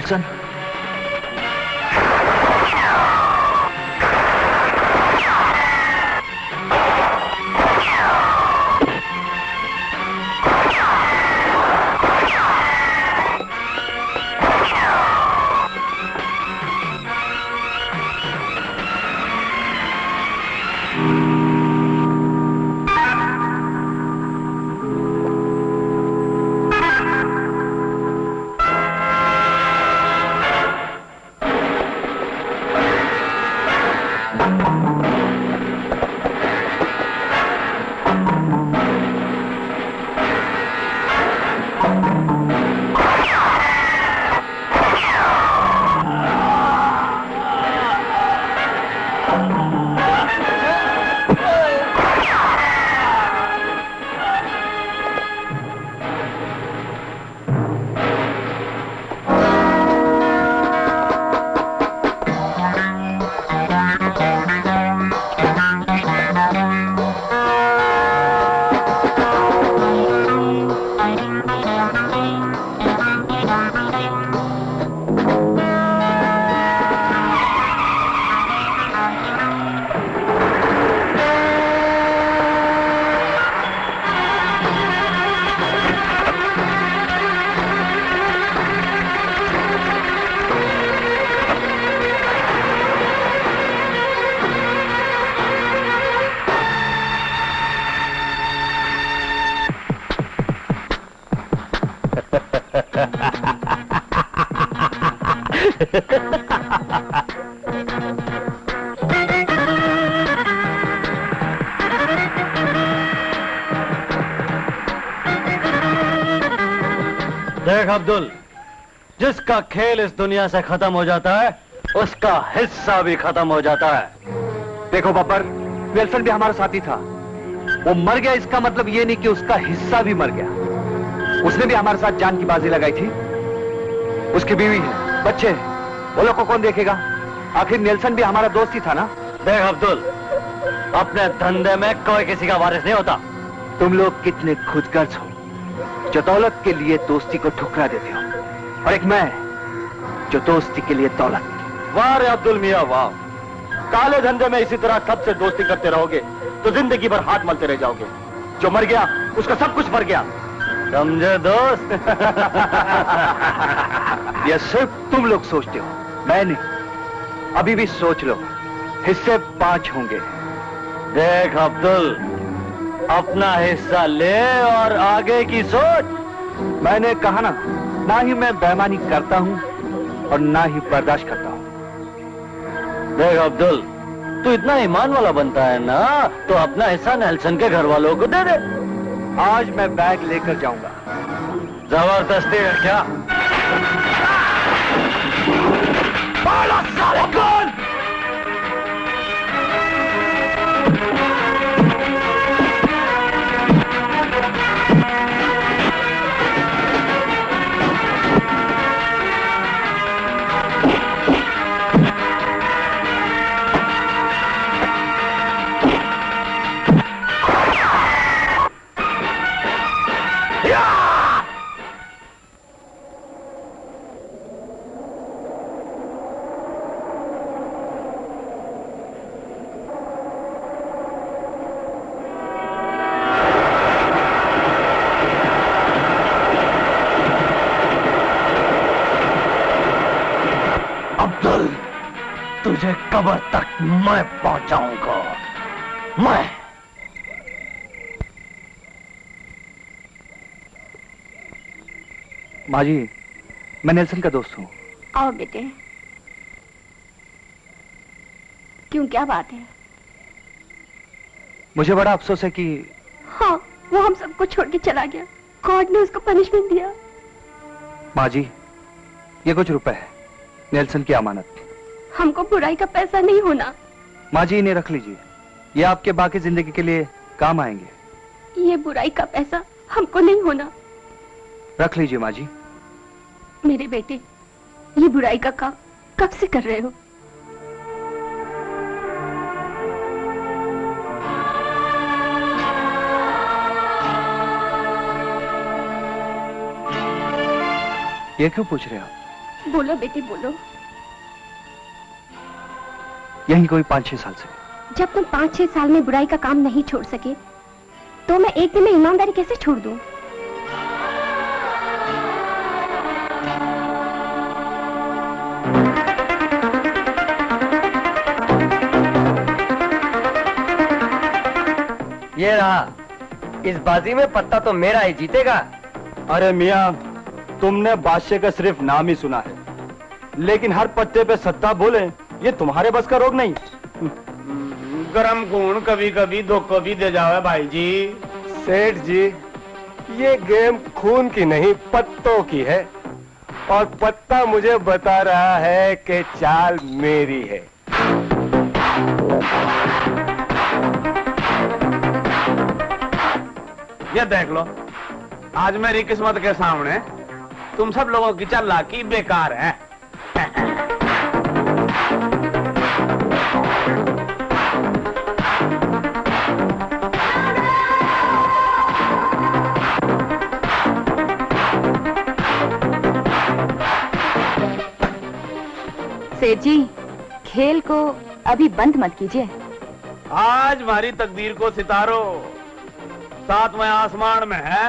नेल्सन। देख अब्दुल, जिसका खेल इस दुनिया से खत्म हो जाता है उसका हिस्सा भी खत्म हो जाता है। देखो बब्बर, नेल्सन भी हमारा साथी था। वो मर गया इसका मतलब ये नहीं कि उसका हिस्सा भी मर गया। उसने भी हमारे साथ जान की बाजी लगाई थी। उसकी बीवी है, बच्चे हैं, वो लोग को कौन देखेगा? आखिर नेल्सन भी हमारा दोस्त ही था ना। देख अब्दुल, अपने धंधे में कोई किसी का वारिस नहीं होता। तुम लोग कितने खुदगर्ज हो, जो दौलत के लिए दोस्ती को ठुकरा देते हो, और एक मैं जो दोस्ती के लिए दौलत। वाह रे अब्दुल मियां वाह, काले धंधे में इसी तरह सबसे दोस्ती करते रहोगे तो जिंदगी भर हाथ मलते रह जाओगे। जो मर गया उसका सब कुछ मर गया, समझे दोस्त? यह सिर्फ तुम लोग सोचते हो, मैं नहीं। अभी भी सोच लो, हिस्से 5 होंगे। देख अब्दुल, अपना हिस्सा ले और आगे की सोच। मैंने कहा ना ही मैं बेईमानी करता हूं और ना ही बर्दाश्त करता हूं। देख अब्दुल, तू इतना ईमान वाला बनता है ना, तो अपना हिस्सा नेल्सन के घर वालों को दे दे। आज मैं बैग लेकर जाऊंगा। जबरदस्ती है क्या? तुझे कब्र तक मैं पहुंचाऊंगा, मैं। माँ जी, मैं नेल्सन का दोस्त हूँ। आओ बेटे। क्यों, क्या बात है? मुझे बड़ा अफसोस है कि हाँ, वो हम सबको छोड़ के चला गया। गॉड ने उसको पनिशमेंट दिया। माँ जी, ये कुछ रुपए है, नेल्सन की अमानत। हमको बुराई का पैसा नहीं होना। माँ जी, इन्हें रख लीजिए, ये आपके बाकी जिंदगी के लिए काम आएंगे। ये बुराई का पैसा हमको नहीं होना। रख लीजिए माँ जी। मेरे बेटे, ये बुराई का काम कब से कर रहे हो? ये क्यों पूछ रहे हो? बोलो बेटी बोलो। यही कोई 5-6 साल से। जब तुम 5-6 साल में बुराई का काम नहीं छोड़ सके तो मैं एक दिन में ईमानदारी कैसे छोड़ दूं? ये रहा, इस बाजी में पत्ता तो मेरा ही जीतेगा। अरे मियां, तुमने बादशाह का सिर्फ नाम ही सुना है, लेकिन हर पत्ते पे सत्ता बोले ये तुम्हारे बस का रोग नहीं। गरम खून कभी कभी धोखा भी दे जावे भाई जी। सेठ जी, ये गेम खून की नहीं पत्तों की है, और पत्ता मुझे बता रहा है कि चाल मेरी है। ये देख लो, आज मेरी किस्मत के सामने तुम सब लोगों की चालाकी बेकार है। सेठ जी, खेल को अभी बंद मत कीजिए। आज हमारी तकदीर को सितारों सातवें आसमान में है।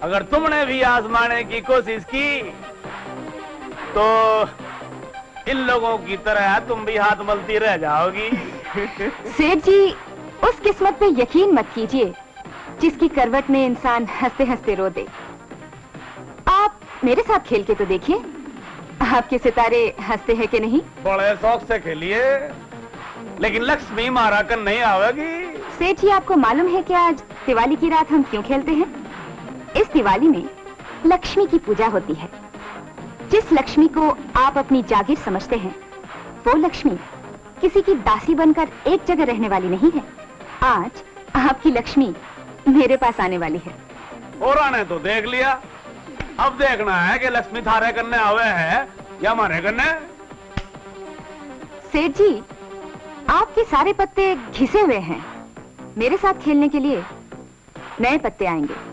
अगर तुमने भी आजमाने की कोशिश की तो इन लोगों की तरह तुम भी हाथ मलती रह जाओगी। सेठ जी, उस किस्मत पे यकीन मत कीजिए जिसकी करवट में इंसान हंसते हंसते रो दे। आप मेरे साथ खेल के तो देखिए, आपके सितारे हंसते हैं कि नहीं? बड़े शौक से खेलिए, लेकिन लक्ष्मी मारा कर नहीं आवेगी। सेठ जी, आपको मालूम है कि आज दिवाली की रात हम क्यों खेलते हैं? इस दिवाली में लक्ष्मी की पूजा होती है। जिस लक्ष्मी को आप अपनी जागीर समझते हैं, वो लक्ष्मी किसी की दासी बनकर एक जगह रहने वाली नहीं है। आज आपकी लक्ष्मी मेरे पास आने वाली है। और आने तो देख लिया, अब देखना है कि लक्ष्मी थारे करने आवे है या हमारे करने। सेठ जी, आपके सारे पत्ते घिसे हुए हैं। मेरे साथ खेलने के लिए नए पत्ते आएंगे।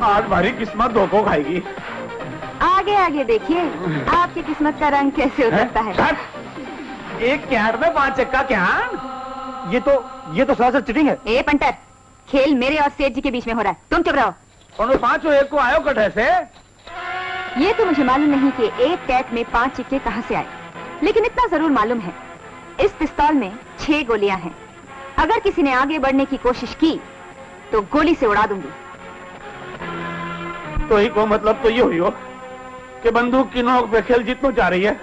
आज भारी किस्मत धोखो खाएगी। आगे आगे देखिए आपकी किस्मत का रंग कैसे उतरता है। एक कैर में 5 चक्का क्या? ये तो सरासर चीटिंग है। ए पंटर, खेल मेरे और सेठ जी के बीच में हो रहा है, तुम चुप रहो। और 5 एक को आयो कटे से। ये तो मुझे मालूम नहीं कि एक कैट में 5 सिक्के कहां से आए, लेकिन इतना जरूर मालूम है इस पिस्तौल में 6 गोलियां हैं। अगर किसी ने आगे बढ़ने की कोशिश की तो गोली से उड़ा दूंगी। तो ही को मतलब तो ये हुई हो कि बंदूक की नोक पे खेल जीतना चाह रही है।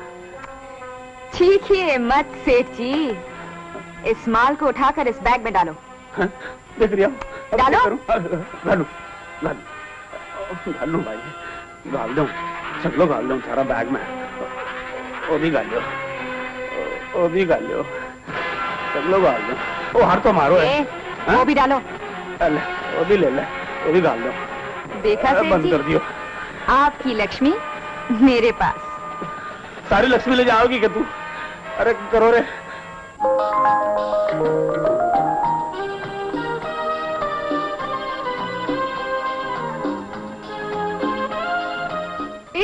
चीखिए मत सेठ जी, इस माल को उठाकर इस बैग में डालो। देख रही हो? डालो। गालू भाई, गाल दो, चलो गाल दो सारा बैग में। वो भी गाल लो, चलो गाल दो। वो हर तो मारो है। वो भी डालो। वो भी ले ले, वो भी गाल दो। देखा सेठ बंद जी, कर दियो। आपकी लक्ष्मी मेरे पास। सारी लक्ष्मी ले जाओगी क्या तू? अरे करो रे।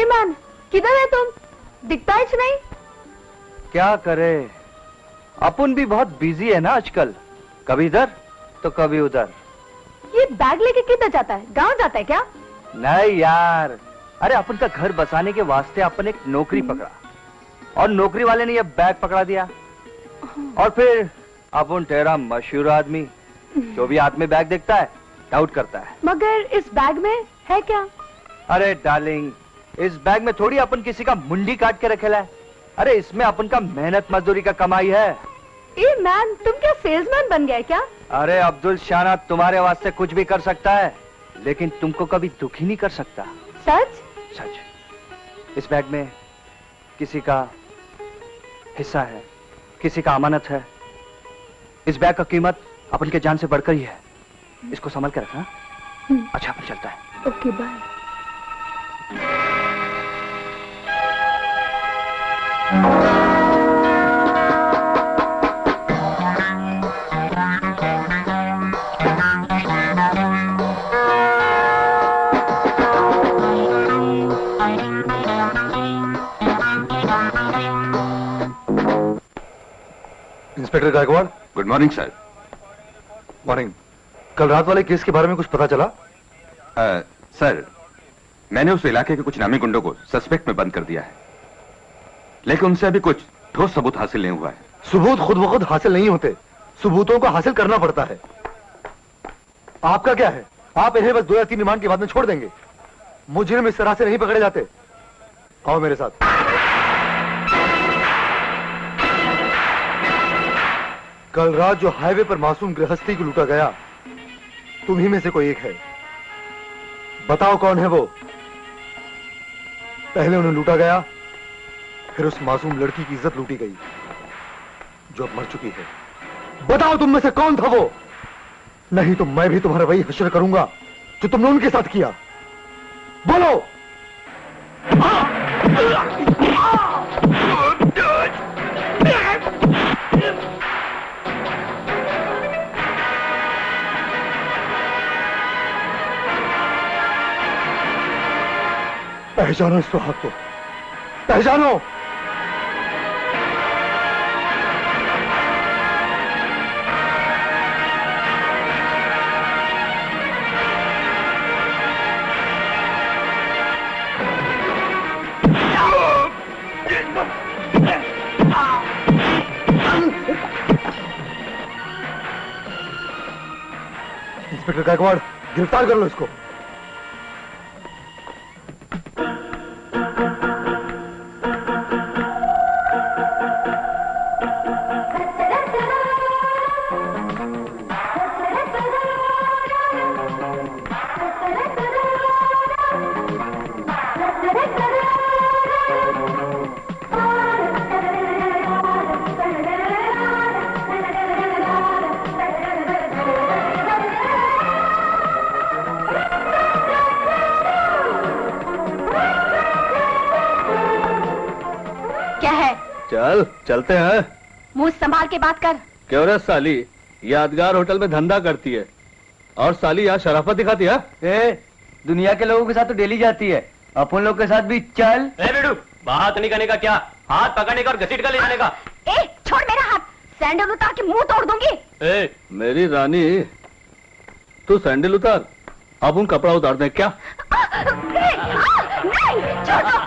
मैन, किधर है तुम? दिखता ही नहीं। क्या करे, अपन भी बहुत बिजी है ना आजकल, कभी इधर तो कभी उधर। ये बैग लेके किधर जाता है? गांव जाता है क्या? नहीं यार, अरे अपन का घर बसाने के वास्ते अपन एक नौकरी पकड़ा और नौकरी वाले ने ये बैग पकड़ा दिया और फिर अपन तेरा मशहूर आदमी जो भी हाथ में बैग देखता है डाउट करता है। मगर इस बैग में है क्या? अरे डार्लिंग, इस बैग में थोड़ी अपन किसी का मुंडी काट के रखेला है। अरे इसमें अपन का मेहनत मजदूरी का कमाई है। ए मैन, तुम क्या सेल्समैन बन गए क्या? अरे अब्दुल शाना तुम्हारे वास्ते कुछ भी कर सकता है, लेकिन तुमको कभी दुखी नहीं कर सकता। सच? सच। इस बैग में किसी का हिस्सा है, किसी का अमानत है। इस बैग का कीमत अपन के जान से बढ़कर ही है। इसको संभाल के रखना। अच्छा, अपन चलता है। Okay, bye. Inspector Gaikwad. Good morning sir. Morning. कल रात वाले केस के बारे में कुछ पता चला? सर, मैंने उस इलाके के कुछ नामी गुंडों को सस्पेक्ट में बंद कर दिया है, लेकिन उनसे अभी कुछ ठोस सबूत हासिल नहीं हुआ है। सबूत खुद ब खुद हासिल नहीं होते, सबूतों को हासिल करना पड़ता है। आपका क्या है, आप इन्हें बस 2 या 3 रिमांड के बाद में छोड़ देंगे। मुजरिम इस तरह से नहीं पकड़े जाते। आओ मेरे साथ। कल रात जो हाईवे पर मासूम गृहस्थी को लूटा गया, तुम्ही में से कोई एक है। बताओ कौन है वो? पहले उन्हें लूटा गया, फिर उस मासूम लड़की की इज्जत लूटी गई जो अब मर चुकी है। बताओ तुम में से कौन था वो? नहीं तो मैं भी तुम्हारा वही हश्र करूंगा जो तुमने उनके साथ किया। बोलो। पहचानो इस सुहाग को, पहचानो। इंस्पेक्टर गायकवाड़, गिरफ्तार कर लो इसको। चल चलते हैं। मुंह संभाल के बात कर। क्यों रे साली, यादगार होटल में धंधा करती है और साली यहाँ शराफत दिखाती है। दुनिया के लोगों के साथ तो डेली जाती है, अपन लोग के साथ भी चल। बेडू, बात नहीं करने का, क्या हाथ पकड़ने का और घसीट कर ले जाने का। ए, छोड़ मेरा हाथ, सैंडल उतार के मुंह तोड़ दूंगी। मेरी रानी, तू सैंडल उतार, अब उन कपड़ा उतार दे क्या? नहीं, छोड़ दो।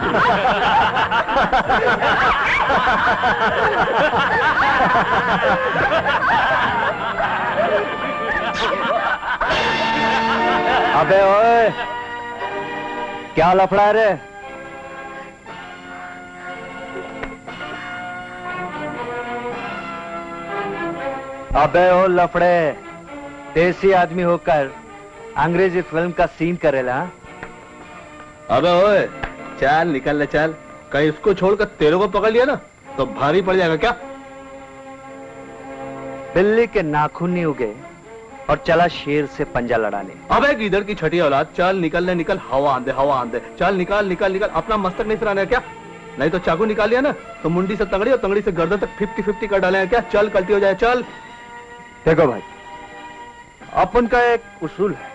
अबे ओए, क्या लफड़ा रे? अबे ओ लफड़े, देसी आदमी होकर अंग्रेजी फिल्म का सीन करेला। अबे ओए, चल निकल ले चल। कहीं इसको छोड़कर तेरे को पकड़ लिया ना तो भारी पड़ जाएगा क्या? बिल्ली के नाखून नहीं उगे और चला शेर से पंजा लड़ाने। अबे इधर की छठी औलाद, चल निकल ले, निकल, हवा आंदे हवा आंदे। चल निकाल निकाल निकाल, अपना मस्तक नहीं सराना है क्या? नहीं तो चाकू निकाल लिया ना तो मुंडी से तंगड़ी और तंगड़ी से गर्दन तक 50-50 कर डाले हैं क्या? चल कल्टी हो जाए, चल। देखो भाई, अपन का एक उसूल है,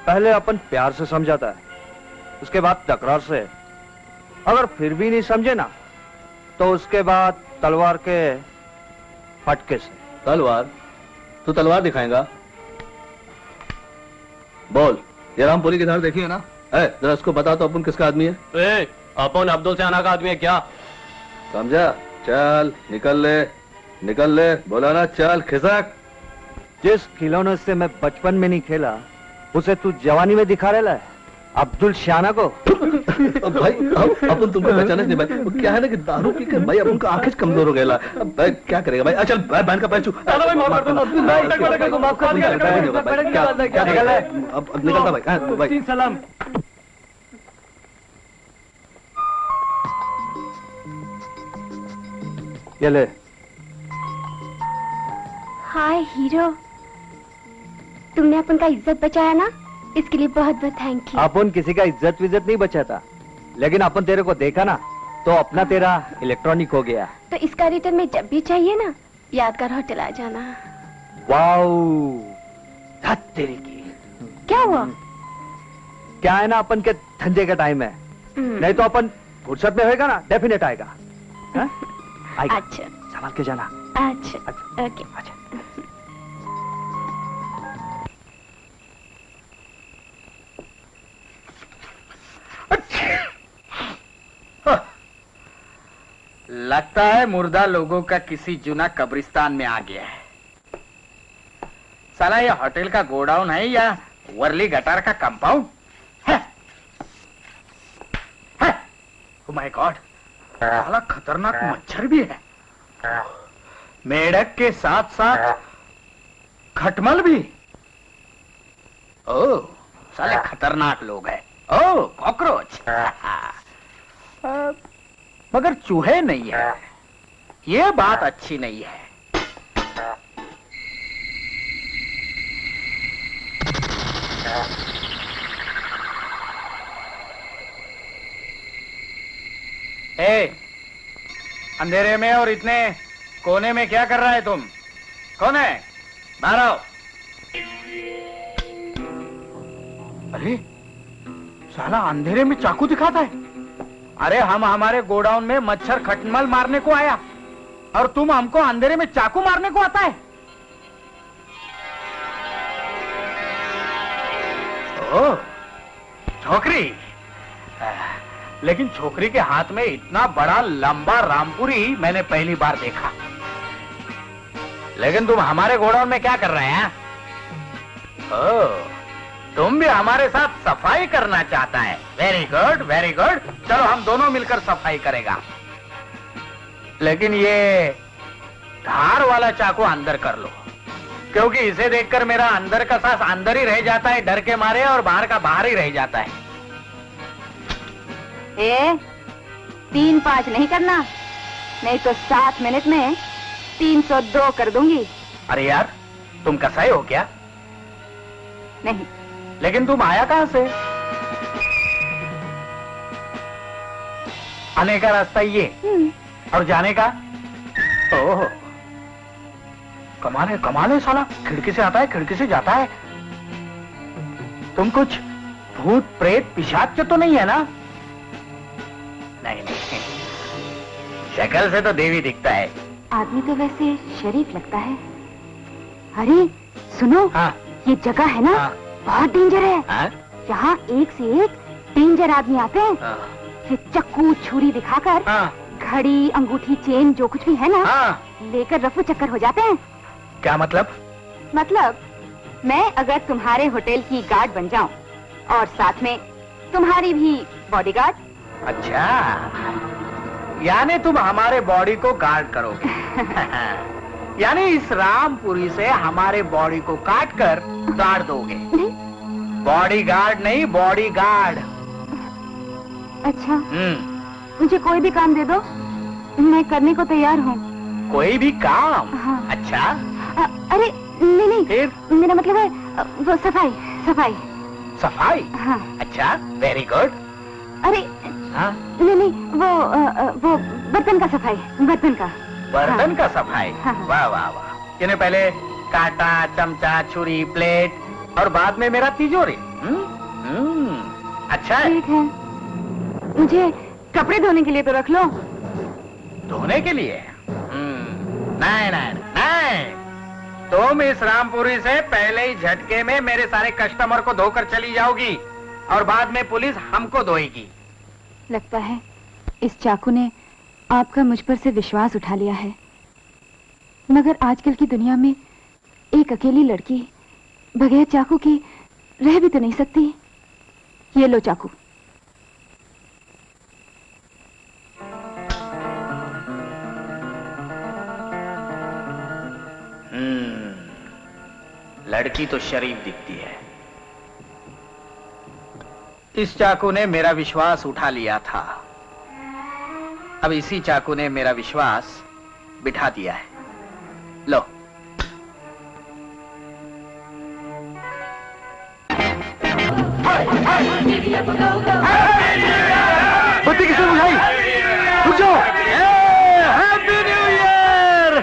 पहले अपन प्यार से समझाता है, उसके बाद तकरार से, अगर फिर भी नहीं समझे ना तो उसके बाद तलवार के फटके से। तलवार? तू तलवार दिखाएगा? बोल, ये रामपुरी की धार देखी है ना? जरा इसको बता तो अपन किसका आदमी है? अपन अब्दुल सयाना का आदमी है क्या? समझा? चल निकल ले, बोला ना चल खिसक। जिस खिलौने से मैं बचपन में नहीं खेला उसे तू जवानी में दिखा रहा है अब्दुल सयाना को। भाई अपन तुमको पहचाने नहीं भाई, वो क्या है ना कि दारू पीकर भाई अपन का आंखें कमजोर हो गया। अब भाई क्या करेगा भाई? चल बहन का पैर छू। भाई माफ कर दो, माफ कर दिया। क्या निकल है? अब निकलता भाई। सलाम। ये ले। हाय हीरो, तुमने अपन का इज्जत बचाया ना, इसके लिए बहुत बहुत थैंक यू। अपन किसी का इज्जत विज्जत नहीं बचाता, लेकिन अपन तेरे को देखा ना तो अपना तेरा इलेक्ट्रॉनिक हो गया। तो इसका रिटर्न में जब भी चाहिए ना यादगार होटल आ जाना। वाओ, तेरी की क्या हुआ? क्या है ना, अपन के धंधे का टाइम है, नहीं तो अपन फुर्सत में होएगा ना डेफिनेट आएगा। अच्छा संभाल के जाना। अच्छा ओके। अच्छा लगता है मुर्दा लोगों का किसी जुना कब्रिस्तान में आ गया है। साला ये होटल का गोडाउन है या वर्ली गटार का कंपाउंड है? ओह माय गॉड, साला खतरनाक मच्छर भी है, मेढक के साथ साथ खटमल भी। ओह साले खतरनाक लोग हैं। ओह कॉकरोच, मगर चूहे नहीं है, ये बात अच्छी नहीं है। अंधेरे में और इतने कोने में क्या कर रहा है तुम? कौन है? बाहर आओ। अरे साला अंधेरे में चाकू दिखाता है। अरे हम हमारे गोडाउन में मच्छर खटमल मारने को आया और तुम हमको अंधेरे में चाकू मारने को आता है? ओह छोकरी, लेकिन छोकरी के हाथ में इतना बड़ा लंबा रामपुरी मैंने पहली बार देखा। लेकिन तुम हमारे गोडाउन में क्या कर रहे हैं? ओह तुम भी हमारे साथ सफाई करना चाहता है। वेरी गुड वेरी गुड, चलो हम दोनों मिलकर सफाई करेगा। लेकिन ये धार वाला चाकू अंदर कर लो, क्योंकि इसे देखकर मेरा अंदर का सांस अंदर ही रह जाता है डर के मारे, और बाहर का बाहर ही रह जाता है। 3-5 नहीं करना, नहीं तो 7 मिनट में 302 कर दूंगी। अरे यार तुम कसाई हो क्या? नहीं। लेकिन तुम आया कहां से? आने का रास्ता ये और जाने का? ओह कमाल है, कमाल है साला, खिड़की से आता है खिड़की से जाता है। तुम कुछ भूत प्रेत पिशाच तो नहीं है ना? नहीं नहीं, शक्ल से तो देवी दिखता है। आदमी तो वैसे शरीफ लगता है। अरे सुनो, हाँ? ये जगह है ना, हाँ? बहुत डेंजर है। हाँ? यहाँ एक से एक डेंजर आदमी आते हैं। हाँ? फिर चक्कू छुरी दिखाकर हाँ? घड़ी अंगूठी चेन जो कुछ भी है ना, हाँ? लेकर रफू चक्कर हो जाते हैं। क्या मतलब? मतलब मैं अगर तुम्हारे होटल की गार्ड बन जाऊं और साथ में तुम्हारी भी बॉडीगार्ड। अच्छा, यानी तुम हमारे बॉडी को गार्ड करोगे। यानी इस रामपुरी से हमारे बॉडी को काट कर गाड़ दोगे? बॉडी गार्ड नहीं, बॉडी गार्ड। अच्छा, मुझे कोई भी काम दे दो, मैं करने को तैयार हूँ। कोई भी काम? हाँ। अच्छा। अरे नहीं नहीं, फिर? मेरा मतलब है वो सफाई सफाई। सफाई? हाँ। अच्छा, वेरी गुड। अरे हाँ? नहीं नहीं, वो बर्तन का सफाई, बर्तन का। बर्तन का सफाई? हाँ। वाह वाह वाह। यानी पहले कांटा, चमचा, छुरी, प्लेट और बाद में मेरा तिजोरी। अच्छा है। ठीक है, मुझे कपड़े धोने के लिए तो रख लो। धोने के लिए? नहीं नहीं नहीं, तुम इस रामपुरी से पहले ही झटके में मेरे सारे कस्टमर को धोकर चली जाओगी और बाद में पुलिस हमको धोएगी। लगता है इस चाकू ने आपका मुझ पर से विश्वास उठा लिया है, मगर आजकल की दुनिया में एक अकेली लड़की बगैर चाकू के रह भी तो नहीं सकती। ये लो चाकू। लड़की तो शरीफ दिखती है। इस चाकू ने मेरा विश्वास उठा लिया था, अब इसी चाकू ने मेरा विश्वास बिठा दिया है। लो। बत्ती किसने बुझाई? रुक जाओ। Happy new year.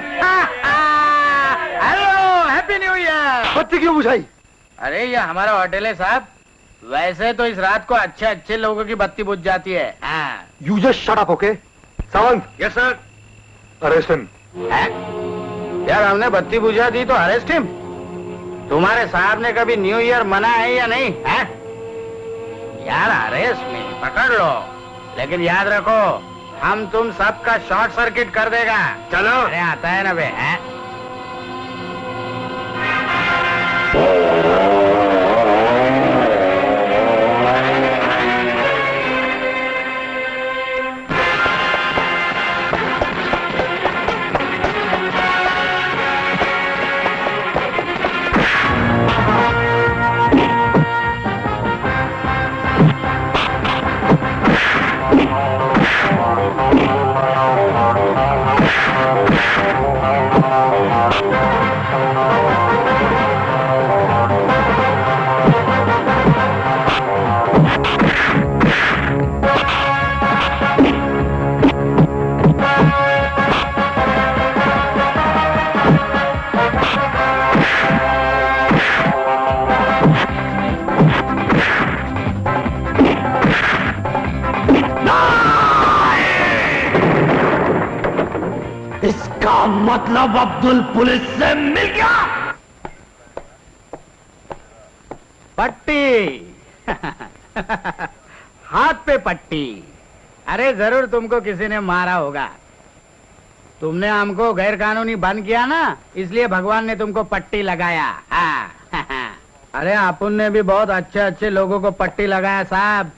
Hello, happy new year. बत्ती क्यों बुझाई? अरे ये हमारा होटल है साहब, वैसे तो इस रात को अच्छे अच्छे लोगों की बत्ती बुझ जाती है। You just shut up, okay? Sawant. Yes sir. Arrest him. यार हमने बत्ती बुझा दी तो अरेस्ट हिम? तुम्हारे साहब ने कभी न्यू ईयर मना है या नहीं है? यार अरेस्ट नहीं, पकड़ लो, लेकिन याद रखो हम तुम सबका शॉर्ट सर्किट कर देगा। चलो। अरे आता है ना बे। मतलब अब्दुल पुलिस से मिल गया। पट्टी। हाथ पे पट्टी। अरे जरूर तुमको किसी ने मारा होगा। तुमने हमको गैर कानूनी बंद किया ना, इसलिए भगवान ने तुमको पट्टी लगाया। अरे अपुन ने भी बहुत अच्छे अच्छे लोगों को पट्टी लगाया साहब।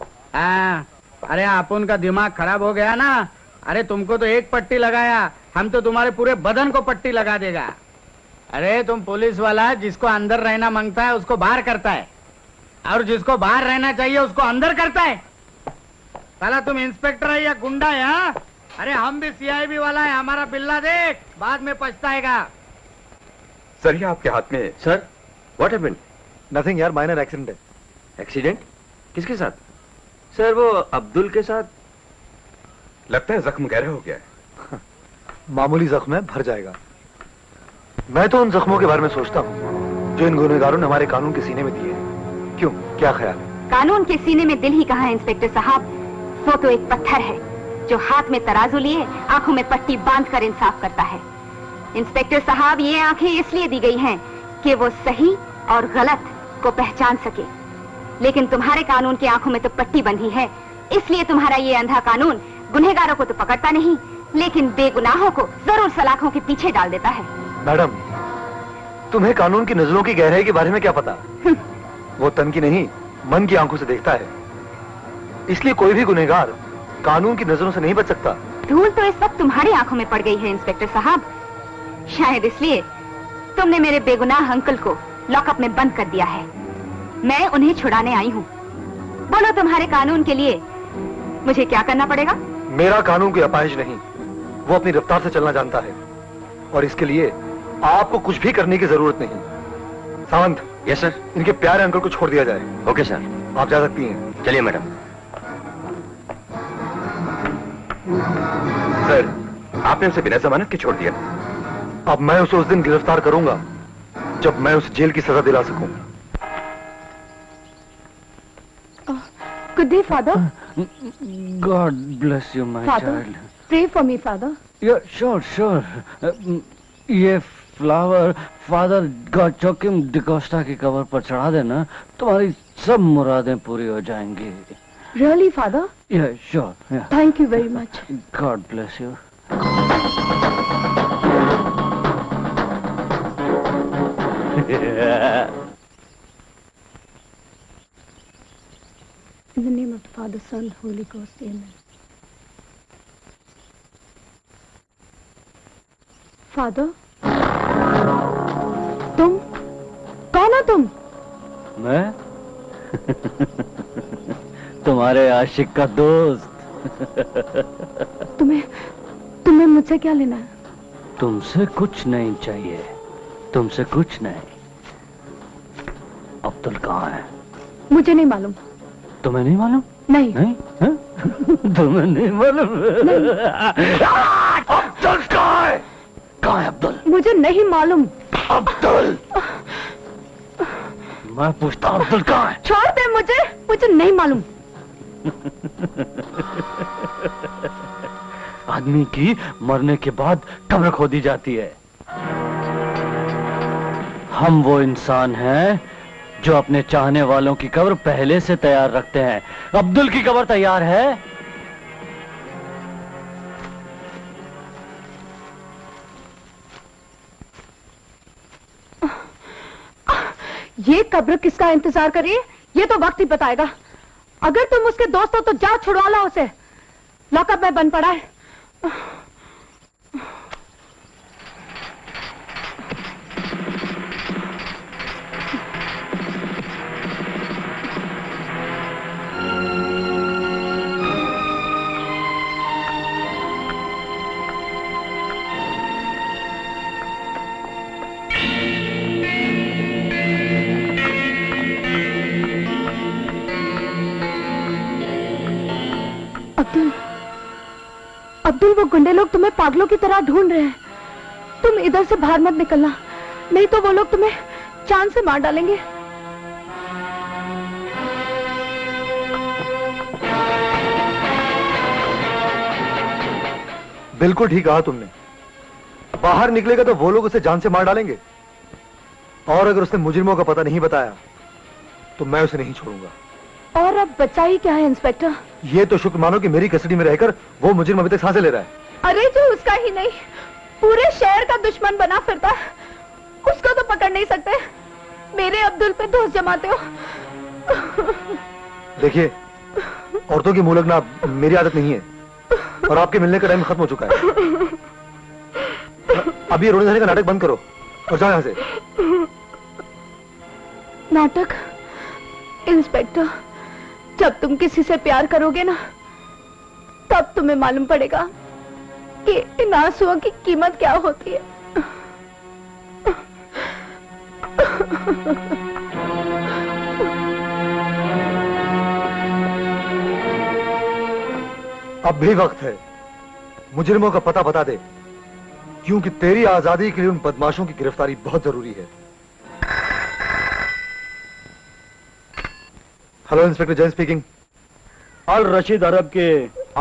अरे अपुन का दिमाग खराब हो गया ना। अरे तुमको तो एक पट्टी लगाया, हम तो तुम्हारे पूरे बदन को पट्टी लगा देगा। अरे तुम पुलिस वाला जिसको अंदर रहना मांगता है उसको बाहर करता है, और जिसको बाहर रहना चाहिए उसको अंदर करता है। साला तुम इंस्पेक्टर है या गुंडा है? हाँ? अरे हम भी सीआईबी वाला है, हमारा बिल्ला देख, बाद में पछताएगा। सर ये आपके हाथ में। Sir what happened? नथिंग यार, माइनर एक्सीडेंट है। एक्सीडेंट? किसके साथ? सर वो अब्दुल के साथ। लगता है जख्म गहरा हो गया है। मामूली जख्म है, भर जाएगा। मैं तो उन जख्मों के बारे में सोचता हूँ जो इन गुनहगारों ने हमारे कानून के सीने में दिए हैं। क्यों, क्या ख्याल है? कानून के सीने में दिल ही कहाँ है इंस्पेक्टर साहब? वो तो एक पत्थर है जो हाथ में तराजू लिए आंखों में पट्टी बांधकर इंसाफ करता है। इंस्पेक्टर साहब, ये आंखें इसलिए दी गई हैं कि वो सही और गलत को पहचान सके, लेकिन तुम्हारे कानून की आंखों में तो पट्टी बंधी है, इसलिए तुम्हारा ये अंधा कानून गुनहगारों को तो पकड़ता नहीं, लेकिन बेगुनाहों को जरूर सलाखों के पीछे डाल देता है। मैडम, तुम्हें कानून की नजरों की गहराई के बारे में क्या पता? वो तन की नहीं, मन की आंखों से देखता है, इसलिए कोई भी गुनहगार कानून की नजरों से नहीं बच सकता। धूल तो इस वक्त तुम्हारी आंखों में पड़ गई है इंस्पेक्टर साहब, शायद इसलिए तुमने मेरे बेगुनाह अंकल को लॉकअप में बंद कर दिया है। मैं उन्हें छुड़ाने आई हूँ। बोलो, तुम्हारे कानून के लिए मुझे क्या करना पड़ेगा? मेरा कानून कोई अपाहिज नहीं, वो अपनी रफ्तार से चलना जानता है, और इसके लिए आपको कुछ भी करने की जरूरत नहीं। सावंत। Yes sir. इनके प्यारे अंकल को छोड़ दिया जाए। Okay sir. आप जा सकती हैं। चलिए मैडम। सर, आपने उसे बिना जमानत के छोड़ दिया। अब मैं उसे उस दिन गिरफ्तार करूंगा जब मैं उसे जेल की सजा दिला सकूं। Good day father. God bless you, my Father, child. pray for me, Father. Yeah, sure. ये फ्लावर फादर जोकिम डिकोस्टा की कवर पर चढ़ा देना, तुम्हारी सब मुरादें पूरी हो जाएंगी. Really, Father? Yeah, sure. Yeah. Thank you very much. God bless you. In the name of the Father, Son, Holy Ghost, Amen. Father? तुम? कौन हो तुम? मैं? तुम्हारे आशिक का दोस्त. तुम्हें मुझसे क्या लेना है? तुमसे कुछ नहीं चाहिए. तुमसे कुछ नहीं. अब्दुल कहाँ है? मुझे नहीं मालूम. तुम्हें नहीं मालूम? नहीं. तुम्हें नहीं मालूम? अब्दुल कहाँ है? कहाँ है अब्दुल? मुझे नहीं मालूम. अब्दुल! मैं पूछता हूँ अब्दुल कहाँ है? छोड़ दे मुझे नहीं मालूम. आदमी की मरने के बाद कब्र खोदी जाती है. हम वो इंसान हैं जो अपने चाहने वालों की कब्र पहले से तैयार रखते हैं. अब्दुल की कब्र तैयार है. ये कब्र किसका इंतजार करिए, ये तो वक्त ही बताएगा. अगर तुम उसके दोस्त हो तो जाओ छुड़वा लो उसे. लॉकअप में बंद पड़ा है. अब्दुल, वो गुंडे लोग तुम्हें पागलों की तरह ढूंढ रहे हैं. तुम इधर से बाहर मत निकलना, नहीं तो वो लोग तुम्हें जान से मार डालेंगे. बिल्कुल ठीक कहा तुमने. बाहर निकलेगा तो वो लोग उसे जान से मार डालेंगे. और अगर उसने मुजरिमों का पता नहीं बताया तो मैं उसे नहीं छोड़ूंगा. और अब बचा ही क्या है इंस्पेक्टर? ये तो शुक्र मानो कि मेरी कस्टडी में रहकर वो मुजरिम अभी तक सांसें ले रहा है. अरे जो उसका ही नहीं पूरे शहर का दुश्मन बना फिरता है, उसको तो पकड़ नहीं सकते. मेरे अब्दुल पे दोष जमाते हो. देखिए, औरतों की मुंह लगना मेरी आदत नहीं है और आपके मिलने का टाइम खत्म हो चुका है. अभी रोने धोने का नाटक बंद करो और जाओ यहां से. नाटक? इंस्पेक्टर, जब तुम किसी से प्यार करोगे ना, तब तुम्हें मालूम पड़ेगा कि इन आंसुओं की कीमत क्या होती है. अब भी वक्त है. मुजरिमों का पता बता दे, क्योंकि तेरी आजादी के लिए उन बदमाशों की गिरफ्तारी बहुत जरूरी है. Hello, inspector Jain speaking. Al Rashid Arab के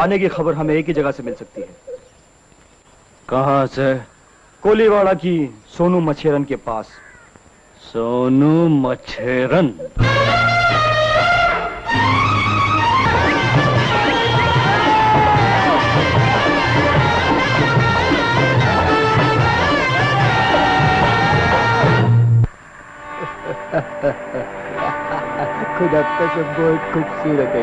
आने की खबर हमें एक ही जगह से मिल सकती है. कहां से? कोलीवाड़ा की सोनू मछेरन के पास. सोनू मछेरन? खुदा कसम बहुत खूबसूरत है.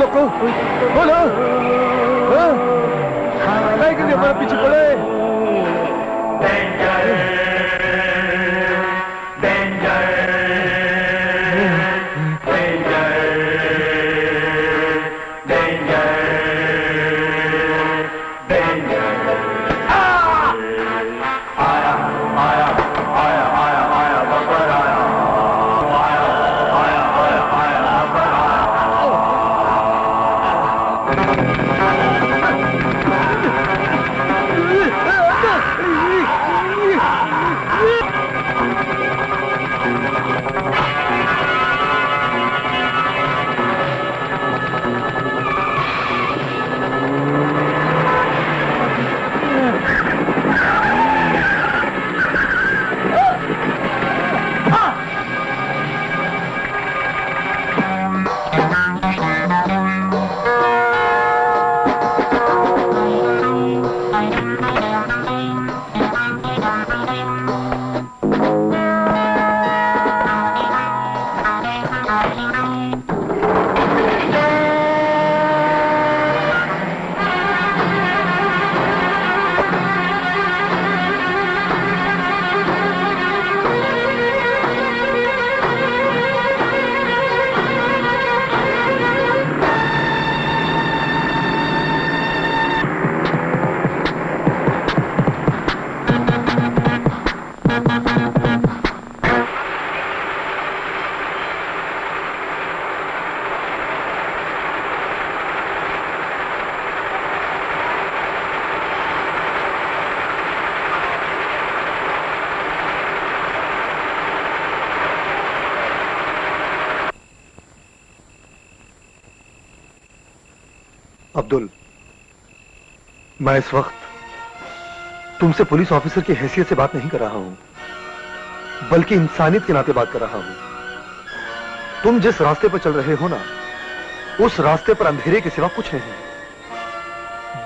सबको, बोलो नहीं हमारे पीछे पड़े। अब्दुल, मैं इस वक्त तुमसे पुलिस ऑफिसर की हैसियत से बात नहीं कर रहा हूं, बल्कि इंसानियत के नाते बात कर रहा हूं। तुम जिस रास्ते पर चल रहे हो ना, उस रास्ते पर अंधेरे के सिवा कुछ नहीं।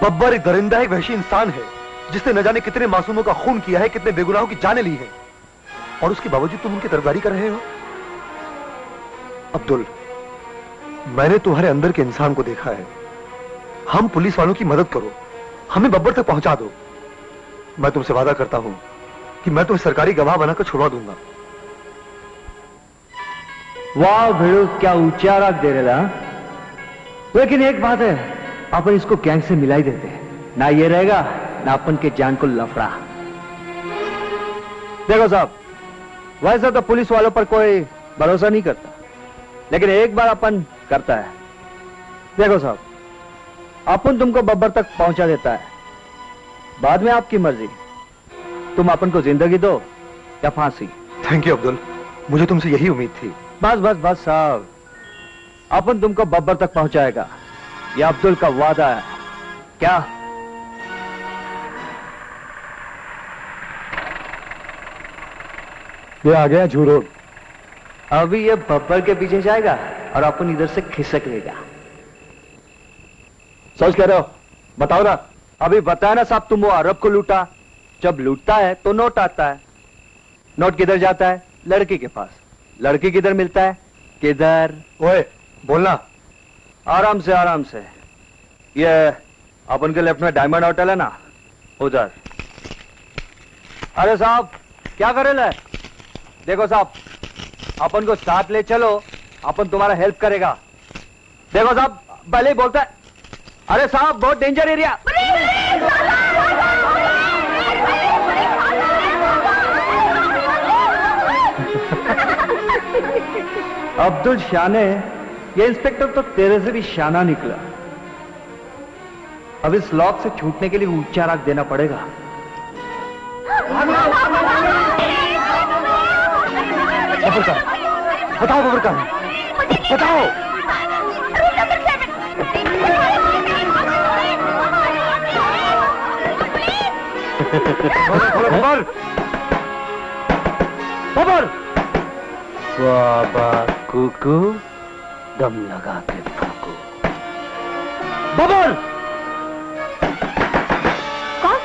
बब्बर एक दरिंदा, एक वहशी इंसान है जिसने न जाने कितने मासूमों का खून किया है, कितने बेगुनाहों की जानें ली है, और उसके बावजूद तुम उनकी तरफदारी कर रहे हो। अब्दुल, मैंने तुम्हारे अंदर के इंसान को देखा है। हम पुलिस वालों की मदद करो, हमें बब्बर तक पहुंचा दो। मैं तुमसे वादा करता हूं कि मैं तुम्हें सरकारी गवाह बनाकर छुड़वा दूंगा। वाह भिड़ू, क्या ऊंचा राग दे रहे ला। लेकिन एक बात है, अपन इसको गैंग से मिला ही देते हैं, ना ये रहेगा ना अपन के जान को लफड़ा। देखो साहब, वैसे तो पुलिस वालों पर कोई भरोसा नहीं करता, लेकिन एक बार अपन करता है। देखो साहब, अपन तुमको बब्बर तक पहुंचा देता है, बाद में आपकी मर्जी, तुम अपन को जिंदगी दो या फांसी। थैंक यू अब्दुल, मुझे तुमसे यही उम्मीद थी। बस बस बस साहब, अपन तुमको बब्बर तक पहुंचाएगा, यह अब्दुल का वादा है। क्या? ये आ गया झूरोड। अभी ये बब्बर के पीछे जाएगा और अपन इधर से खिसक लेगा। सोच कह रहे हो? बताओ ना। अभी बताया ना साहब, तुम वो अरब को लूटा। जब लूटता है तो नोट आता है। नोट किधर जाता है? लड़की के पास। लड़की किधर मिलता है? किधर? ओए बोलना। आराम से आराम से। ये अपन के लेफ्ट में डायमंड होटल है ना, उधर। अरे साहब क्या करे ले? देखो साहब, अपन को साथ ले चलो, अपन तुम्हारा हेल्प करेगा। देखो साहब, पहले ही बोलता है। अरे साहब बहुत डेंजर एरिया। अब्दुल शाने, ये इंस्पेक्टर तो तेरे से भी शाना निकला। अब इस लॉक से छूटने के लिए ऊंचा राग देना पड़ेगा। बताओ बब्बर का, बताओ। बब्बर, बब्बर। बाबा कुकू, दम लगा के फूको। बब्बर। कौन?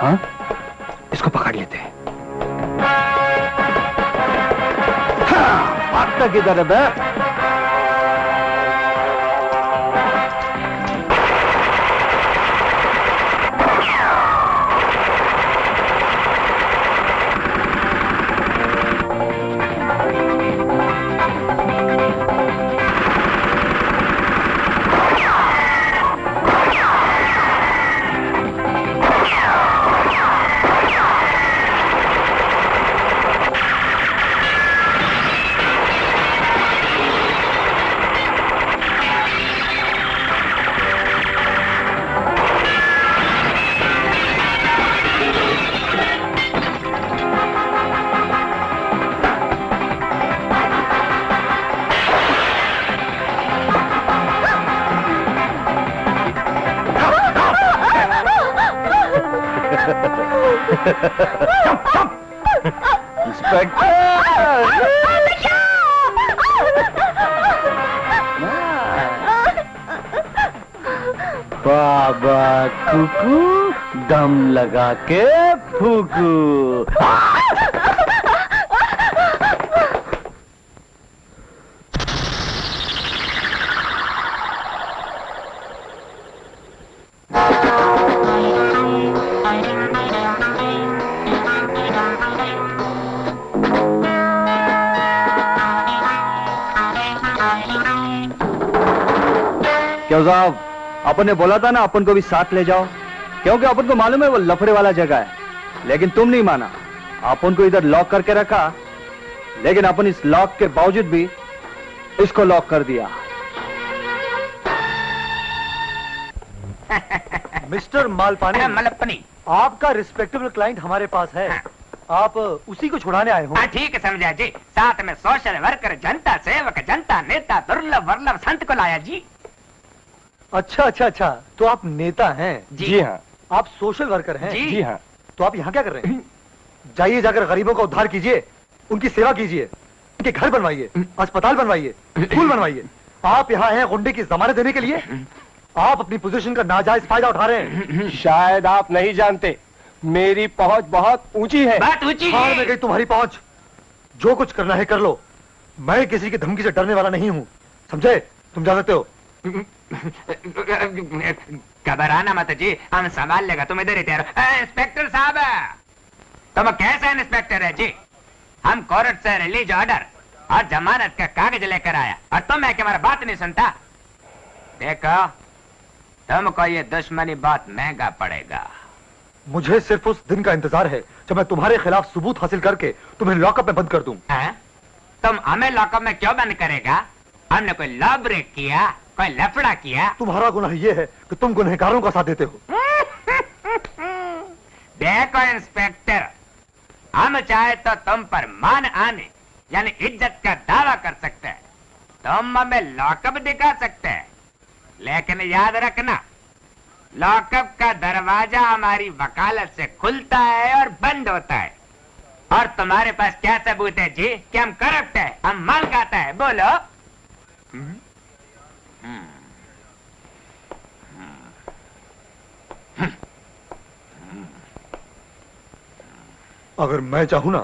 हाँ, इसको पकड़ लेते हैं। भागता किधर है बे? बाबा कुकू दम लगा के फूकू। क्यों साहब, अपन ने बोला था ना अपन को भी साथ ले जाओ, क्योंकि अपन को मालूम है वो लफड़े वाला जगह है, लेकिन तुम नहीं माना। अपन को इधर लॉक करके रखा, लेकिन अपन इस लॉक के बावजूद भी इसको लॉक कर दिया। मिस्टर मालपानी, मलपनी, आपका रिस्पेक्टेबल क्लाइंट हमारे पास है। आप उसी को छुड़ाने आए हो? हाँ ठीक है समझा जी, साथ में सोशल वर्कर, जनता सेवक, जनता नेता, दुर्लभ वर्लभ संत को लाया जी। अच्छा अच्छा अच्छा, तो आप नेता हैं? जी हाँ। आप सोशल वर्कर हैं? जी हाँ। तो आप यहाँ क्या कर रहे हैं? जाइए, जाकर गरीबों का उद्धार कीजिए, उनकी सेवा कीजिए, उनके घर बनवाइए, अस्पताल बनवाइए, स्कूल बनवाइए। आप यहाँ हैं गुंडे की जमानत देने के लिए? आप अपनी पोजीशन का नाजायज फायदा उठा रहे हैं। शायद आप नहीं जानते, मेरी पहुंच बहुत ऊंची है। बात ऊंची है। हार में गई तुम्हारी पहुंच। जो कुछ करना है कर लो, मैं किसी की धमकी से डरने वाला नहीं हूँ, समझे? तुम जा सकते हो। घबराना मत जी, हम संभाल लेगा, तुम इधर ही ठहरो। इंस्पेक्टर साहब, तुम कैसे इंस्पेक्टर है जी? हम कोर्ट से रिलीज ऑर्डर और जमानत का कागज लेकर आया, और तुम है कि हमारा बात नहीं सुनता। देखो, तुमको ये दुश्मनी बहुत महंगा पड़ेगा। मुझे सिर्फ उस दिन का इंतजार है जब मैं तुम्हारे खिलाफ सबूत हासिल करके तुम्हें लॉकअप में बंद कर दूं। तुम हमें लॉकअप में क्यों बंद करेगा? हमने कोई लॉ ब्रेक किया, कोई लफड़ा किया? तुम्हारा गुनाह यह है कि तुम गुनहगारों का साथ देते हो। देखो इंस्पेक्टर, हम चाहे तो तुम पर मान आने यानी इज्जत का दावा कर सकते हैं, तुम हमें लॉकअप दिखा सकते हैं, लेकिन याद रखना, लॉकअप का दरवाजा हमारी वकालत से खुलता है और बंद होता है। और तुम्हारे पास क्या सबूत है जी कि हम करप्ट है, हम माल खाता है? बोलो। अगर मैं चाहूं ना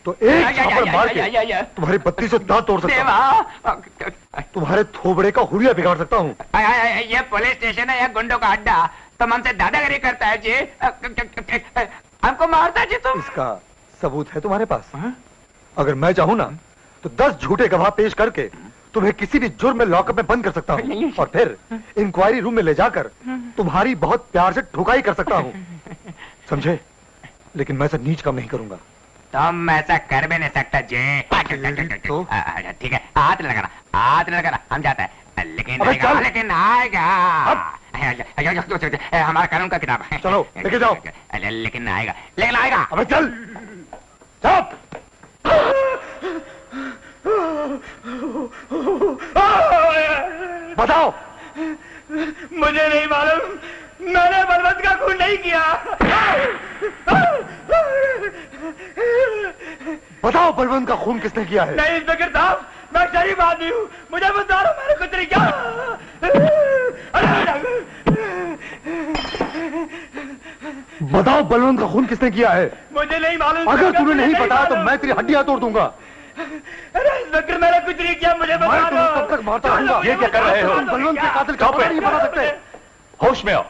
तो एक छापर मार के तुम्हारी 32 दांत तोड़ सकता हूं, तुम्हारे थोबड़े का हुलिया बिगाड़ सकता हूं। ये पुलिस स्टेशन है या गुंडों का अड्डा? तुम हमसे दादागिरी करता है जी, हमको मारता है जी तुम। इसका सबूत है तुम्हारे पास? अगर मैं चाहूं ना तो 10 झूठे गवाह पेश करके तुम्हें किसी भी जुर्म में लॉकअप में बंद कर सकता हूं, और फिर इंक्वायरी रूम में ले जाकर तुम्हारी बहुत प्यार से ठुकाई कर सकता हूं, समझे? लेकिन मैं ऐसा नीच काम नहीं करूंगा। तुम ऐसा कर भी नहीं सकता जी। तो ठीक है, हाथ लगाना, हाथ लगाना, हम जाता है, लेकिन आएगा, लेकिन आएगा। हमारा कानून का किताब है, चलो लेके जाओ। लेकिन आएगा, लेकिन आएगा। अबे चल, चुप। बताओ। मुझे नहीं मालूम, मैंने बलवंत का खून नहीं किया। बताओ बलवंत का खून किसने किया है? नहीं इंस्पेक्टर साहब, मैं शरीफ आदमी हूँ, मुझे बता मैंने कुछ नहीं किया। बताओ बलवंत का खून किसने किया है? मुझे नहीं मालूम। अगर तुम्हें नहीं बताया तो मैं तेरी हड्डियां तोड़ दूंगा। अरे इंस्पेक्टर मैंने कुछ नहीं किया, मुझे बता दो। मैं तब तक मारता रहूंगा। ये क्या कर रहे हो? बलवंत के कातिल का पता नहीं बता सकते। होश में हो?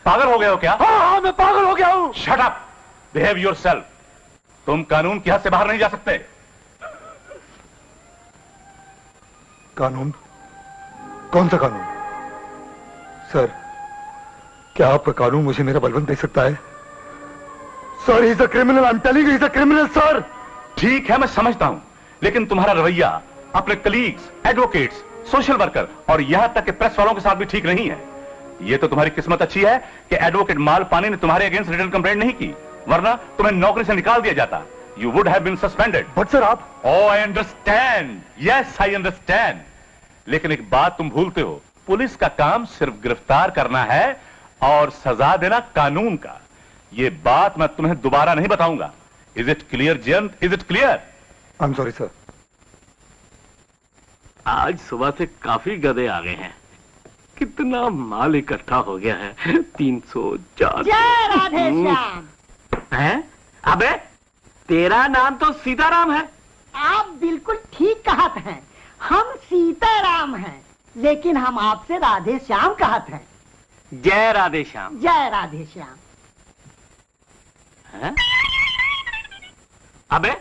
पागल हो गए हो क्या? हाँ, मैं पागल हो गया हूँ। Shut up, behave yourself. तुम कानून की हद से बाहर नहीं जा सकते। कानून? कौन सा कानून? सर, क्या आपका कानून मुझे मेरा बलवंत दे सकता है? Sir, he is a criminal, I am telling you, he is a criminal sir. ठीक है, मैं समझता हूं, लेकिन तुम्हारा रवैया अपने कलीग्स, एडवोकेट्स, सोशल वर्कर और यहां तक कि प्रेस वालों के साथ भी ठीक नहीं है। यह तो तुम्हारी किस्मत अच्छी है कि एडवोकेट मालपानी ने तुम्हारे अगेंस्ट रिटन कंप्लेंट नहीं की, वरना तुम्हें नौकरी से निकाल दिया जाता। You would have been suspended. But sir आप... oh, I understand, yes I understand. लेकिन एक बात तुम भूलते हो, पुलिस का काम सिर्फ गिरफ्तार करना है और सजा देना कानून का। ये बात मैं तुम्हें दोबारा नहीं बताऊंगा। Is it clear Jayant? Is it clear? I am sorry sir. आज सुबह से काफी गधे आ गए हैं। कितना माल इकट्ठा हो गया है। 300, 400। जय राधे श्याम। हैं? अबे तेरा नाम तो सीताराम है। आप बिल्कुल ठीक कहते हैं, हम सीताराम हैं, लेकिन हम आपसे राधे श्याम कहते हैं। जय राधे श्याम। जय राधे श्याम। हैं? अबे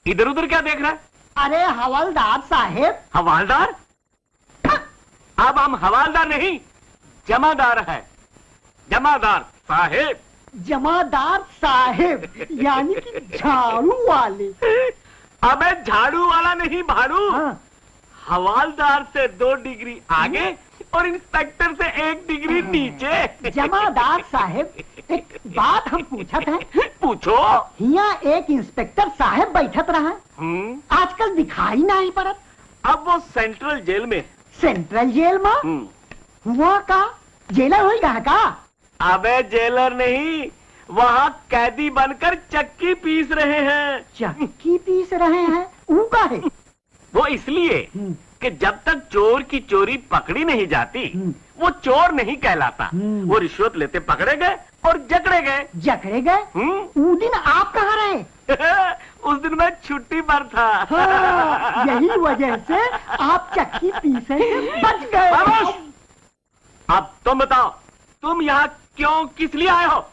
इधर उधर क्या देख रहा है? अरे हवलदार साहेब। हवलदार? अब हम हवलदार नहीं, जमादार है। जमादार साहेब। जमादार साहेब यानी कि झाड़ू वाले। अबे झाड़ू वाला नहीं, भाड़ू। हाँ। हवलदार से 2 डिग्री आगे और इंस्पेक्टर से 1 डिग्री नीचे। जमादार साहेब, एक बात हम पूछत हैं। पूछो। यहाँ एक इंस्पेक्टर साहब बैठत रहा, आजकल दिखाई नहीं पड़त। अब वो सेंट्रल जेल में। सेंट्रल जेल में? हुआ का जेलर होगा का? अबे जेलर नहीं, वहाँ कैदी बनकर चक्की पीस रहे हैं। चक्की पीस रहे हैं? उनका है वो इसलिए कि जब तक चोर की चोरी पकड़ी नहीं जाती वो चोर नहीं कहलाता। वो रिश्वत लेते पकड़े गए और जकड़े गए। जकड़े गए? उस दिन आप कहाँ रहे? उस दिन मैं छुट्टी पर था। हाँ, यही वजह से आप चक्की पीसे बच गए। अब तुम बताओ, तुम यहाँ क्यों, किस लिए आए हो?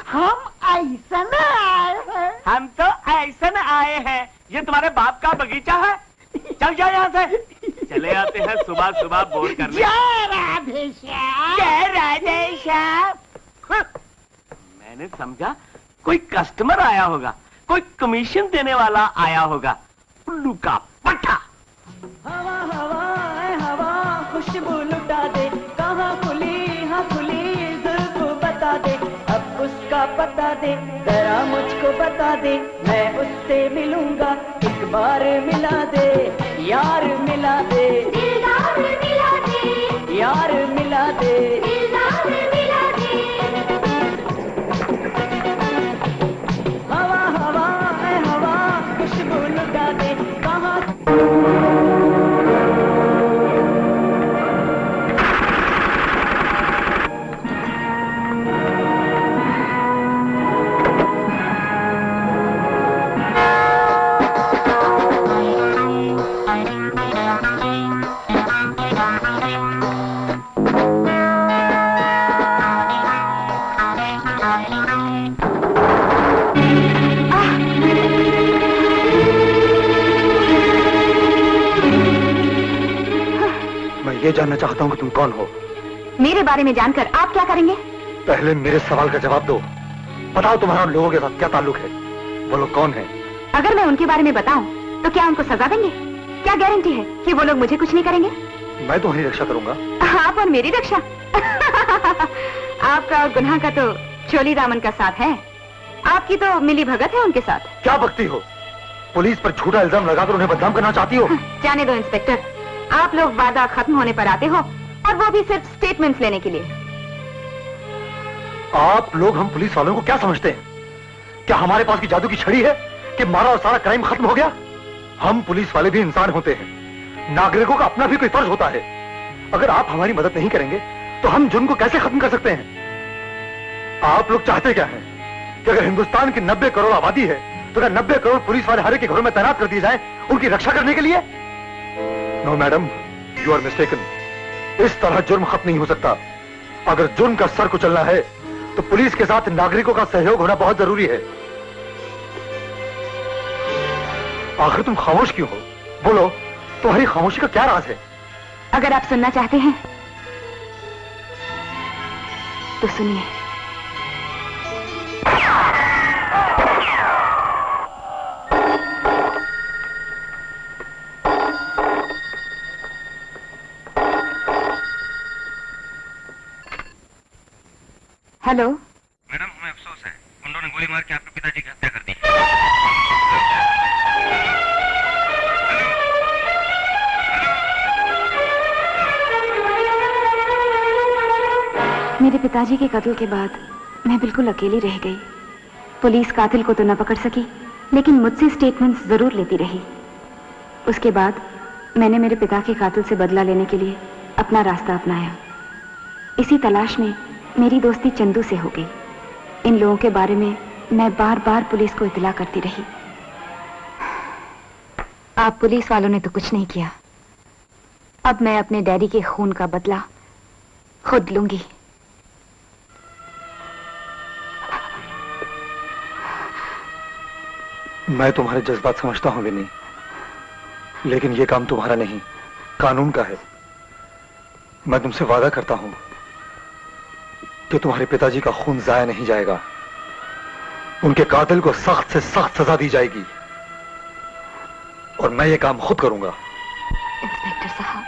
हम ऐसा न आए हैं। हम तो ऐसा न आए हैं। ये तुम्हारे बाप का बगीचा है? चल जाओ यहाँ से। चले आते हैं सुबह सुबह बोर करने। जय राधे श्याम। जय राधे श्याम। मैंने समझा कोई कस्टमर आया होगा, कोई कमीशन देने वाला आया होगा। उल्लू का पट्टा। हवा हवा हवा खुशबू लुटा दे, कहाँ खुली हाँ खुली जुल्फ बता दे, अब उसका पता दे जरा मुझको बता दे, मैं उससे मिलूंगा एक बार मिला दे, यार मिला दे, दिलदार मिला दे, यार मिला दे, दिलदार मिला दे। हवा हवा हवा खुशबू लुटा दे, कहाँ ये जानना चाहता हूँ कि तुम कौन हो। मेरे बारे में जानकर आप क्या करेंगे? पहले मेरे सवाल का जवाब दो। बताओ तुम्हारा उन लोगों के साथ क्या ताल्लुक है? वो लोग कौन हैं? अगर मैं उनके बारे में बताऊं तो क्या उनको सजा देंगे? क्या गारंटी है कि वो लोग मुझे कुछ नहीं करेंगे? मैं तुम्हारी रक्षा करूंगा। आप और मेरी रक्षा? आपका और गुनाह का तो चोली दामन का साथ है, आपकी तो मिली भगत है उनके साथ। क्या बकती हो? पुलिस पर झूठा इल्जाम लगाकर उन्हें बदनाम करना चाहती हो? जाने दो इंस्पेक्टर, आप लोग वादा खत्म होने पर आते हो और वो भी सिर्फ स्टेटमेंट्स लेने के लिए। आप लोग हम पुलिस वालों को क्या समझते हैं? क्या हमारे पास की जादू की छड़ी है कि मारा और सारा क्राइम खत्म हो गया? हम पुलिस वाले भी इंसान होते हैं, नागरिकों का अपना भी कोई फर्ज होता है। अगर आप हमारी मदद नहीं करेंगे तो हम जुर्म को कैसे खत्म कर सकते हैं? आप लोग चाहते क्या हैं कि अगर हिंदुस्तान की 90 करोड़ आबादी है तो क्या 90 करोड़ पुलिस वाले हर एक के घरों में तैनात कर दिए जाए उनकी रक्षा करने के लिए? No madam, you are mistaken. इस तरह जुर्म खत्म नहीं हो सकता। अगर जुर्म का सर कुचलना है तो पुलिस के साथ नागरिकों का सहयोग होना बहुत जरूरी है। आखिर तुम खामोश क्यों हो? बोलो, तुम्हारी खामोशी का क्या राज है? अगर आप सुनना चाहते हैं तो सुनिए। हेलो मैडम, हमें अफसोस है, गुंडों ने गोली मार के आपके पिताजी की हत्या कर दी। मेरे पिताजी के कत्ल के बाद मैं बिल्कुल अकेली रह गई। पुलिस कातिल को तो न पकड़ सकी, लेकिन मुझसे स्टेटमेंट्स जरूर लेती रही। उसके बाद मैंने मेरे पिता के कातिल से बदला लेने के लिए अपना रास्ता अपनाया। इसी तलाश में मेरी दोस्ती चंदू से हो गई। इन लोगों के बारे में मैं बार बार पुलिस को इत्तला करती रही। आप पुलिस वालों ने तो कुछ नहीं किया। अब मैं अपने डैडी के खून का बदला खुद लूंगी। मैं तुम्हारे जज्बात समझता हूं विनी, लेकिन यह काम तुम्हारा नहीं, कानून का है। मैं तुमसे वादा करता हूं कि तुम्हारे पिताजी का खून जाया नहीं जाएगा। उनके कातिल को सख्त से सख्त सजा दी जाएगी और मैं ये काम खुद करूंगा। इंस्पेक्टर साहब,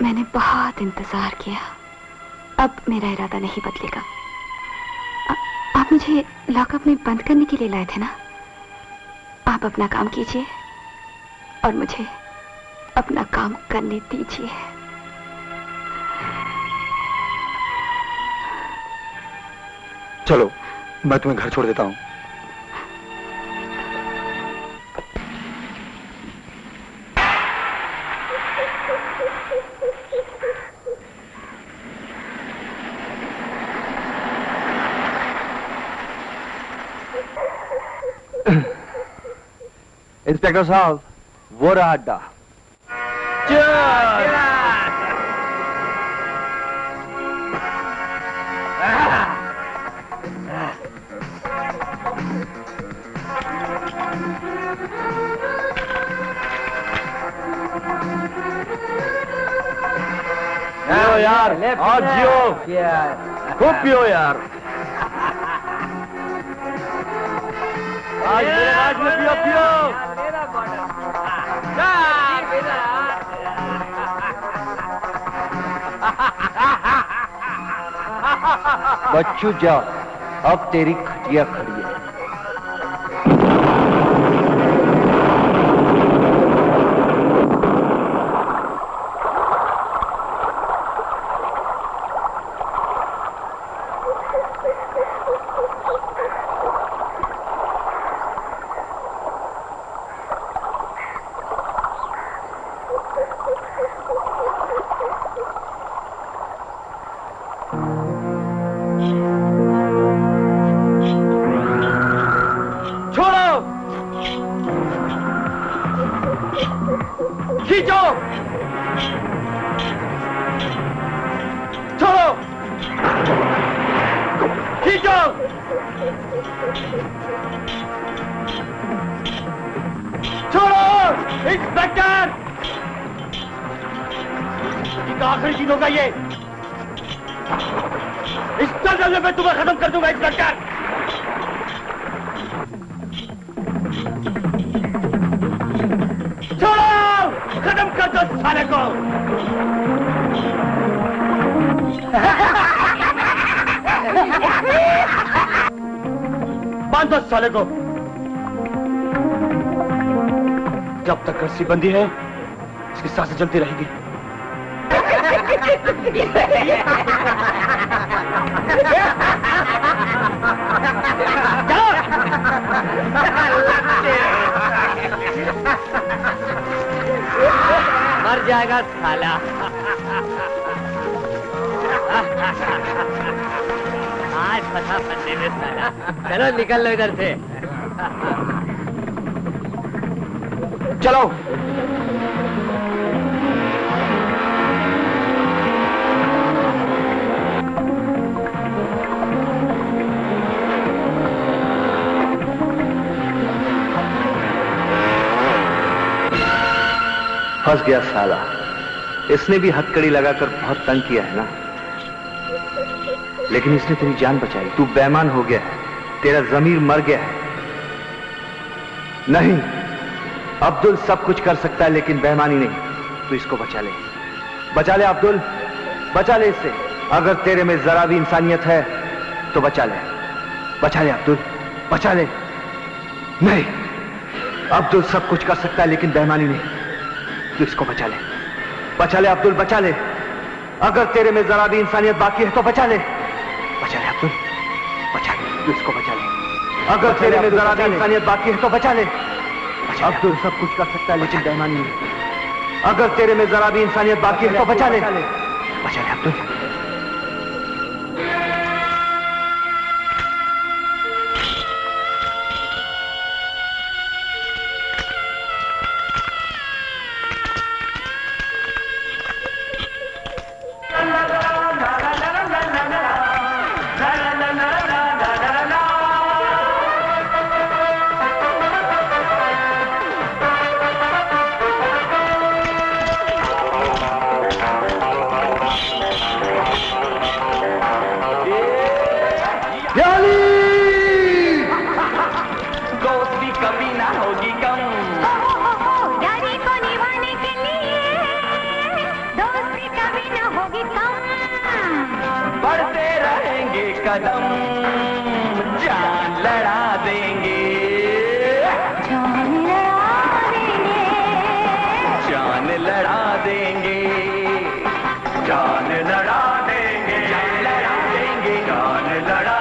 मैंने बहुत इंतजार किया। अब मेरा इरादा नहीं बदलेगा। आप मुझे लॉकअप में बंद करने के लिए लाए थे ना? आप अपना काम कीजिए और मुझे अपना काम करने दीजिए। चलो, मैं तुम्हें घर छोड़ देता हूं। इंस्पेक्टर साहब, वो रहा अड्डा। पियो यार, आज जियो, खूब पियो यार। आज मेरे राज में पियो पियो। बच्चू जा, अब तेरी खटिया खड़ी है। आखिरी चीज होगा ये। इस जगह में तुम्हें खत्म कर दूंगा इंस्पेक्टर। छोड़ो, खत्म कर दो साले को। बांध दो साले को। जब तक रस्सी बंदी है, इसकी सांसें चलती रहेगी। मर जाएगा साला। आज फटाफट दे दे साला। चलो निकल लो इधर से। चलो। फंस गया साला। इसने भी हथकड़ी लगाकर बहुत तंग किया है ना, लेकिन इसने तेरी जान बचाई। तू बेईमान हो गया है, तेरा जमीर मर गया है। नहीं, अब्दुल सब कुछ कर सकता है लेकिन बेईमानी नहीं। तू इसको बचा ले, बचा ले अब्दुल, बचा ले इससे। अगर तेरे में जरा भी इंसानियत है तो बचा ले, बचा ले अब्दुल, बचा ले। नहीं, अब्दुल सब कुछ कर सकता है लेकिन बेईमानी नहीं। तू इसको बचा ले, बचा ले अब्दुल, बचा ले। अगर तेरे में जरा भी इंसानियत बाकी है तो बचा ले, बचा ले अब्दुल, बचा ले। तू इसको बचा ले। अगर तेरे में जरा भी इंसानियत बाकी है तो बचा ले। अब्दुल सब कुछ कर सकता है लेकिन बेईमानी नहीं। अगर तेरे में जरा भी इंसानियत बाकी है तो बचा ले, बचा ले अब्दुल। कदम जान लड़ा देंगे, जान लड़ा देंगे, जान लड़ा देंगे, जान लड़ा देंगे, जान लड़ा देंगे, जान लड़ा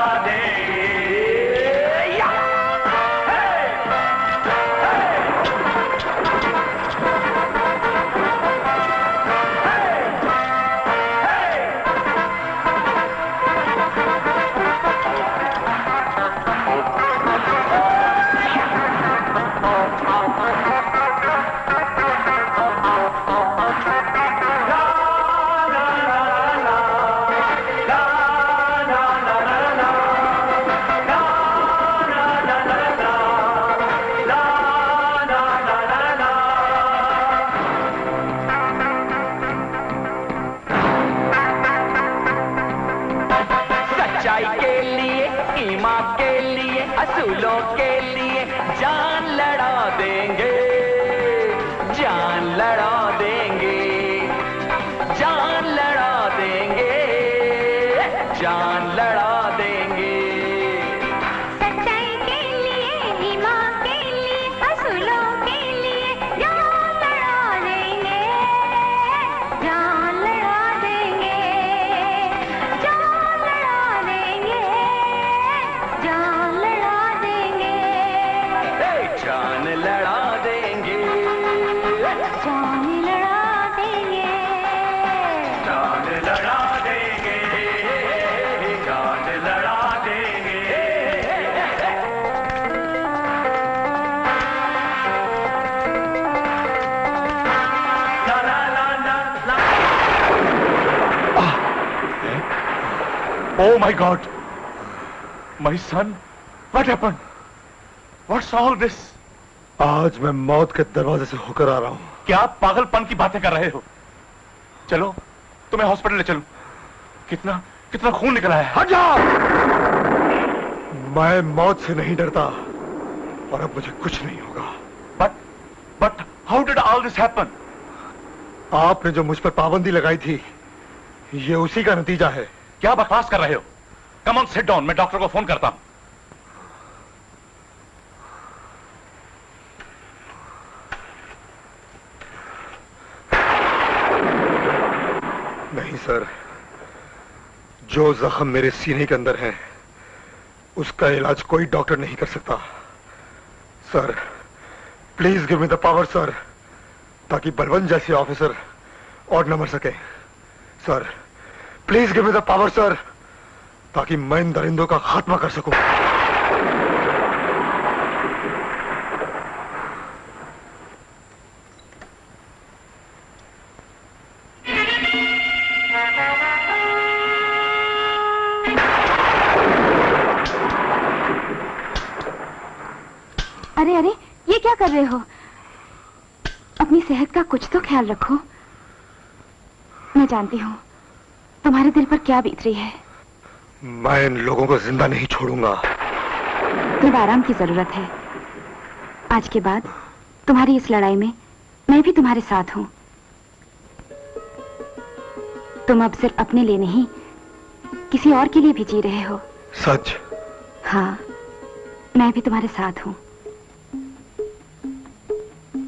Oh my God! My son, what happened? What's all this? आज मैं मौत के दरवाजे से होकर आ रहा हूँ। क्या आप पागलपन की बातें कर रहे हो? चलो, तुम्हें हॉस्पिटल ले चलूं। कितना कितना खून निकला है। हट जाओ! मैं मौत से नहीं डरता और अब मुझे कुछ नहीं होगा। But how did all this happen? आपने जो मुझ पर पाबंदी लगाई थी, ये उसी का नतीजा है। क्या बकवास कर रहे हो? कम ऑन सिट डाउन, मैं डॉक्टर को फोन करता हूं। नहीं सर, जो जख्म मेरे सीने के अंदर है उसका इलाज कोई डॉक्टर नहीं कर सकता। Sir please give me the power sir, ताकि बलवंत जैसे ऑफिसर और न मर सके। Sir please give me the power sir, ताकि मैं इन दरिंदों का खात्मा कर सकूं। अरे अरे, ये क्या कर रहे हो? अपनी सेहत का कुछ तो ख्याल रखो। मैं जानती हूँ तुम्हारे दिल पर क्या बीत रही है। मैं इन लोगों को जिंदा नहीं छोड़ूंगा। तुम्हें आराम की जरूरत है। आज के बाद तुम्हारी इस लड़ाई में मैं भी तुम्हारे साथ हूँ। तुम अब सिर्फ अपने लिए नहीं, किसी और के लिए भी जी रहे हो। सच? हाँ, मैं भी तुम्हारे साथ हूँ।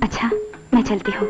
अच्छा, मैं चलती हूँ।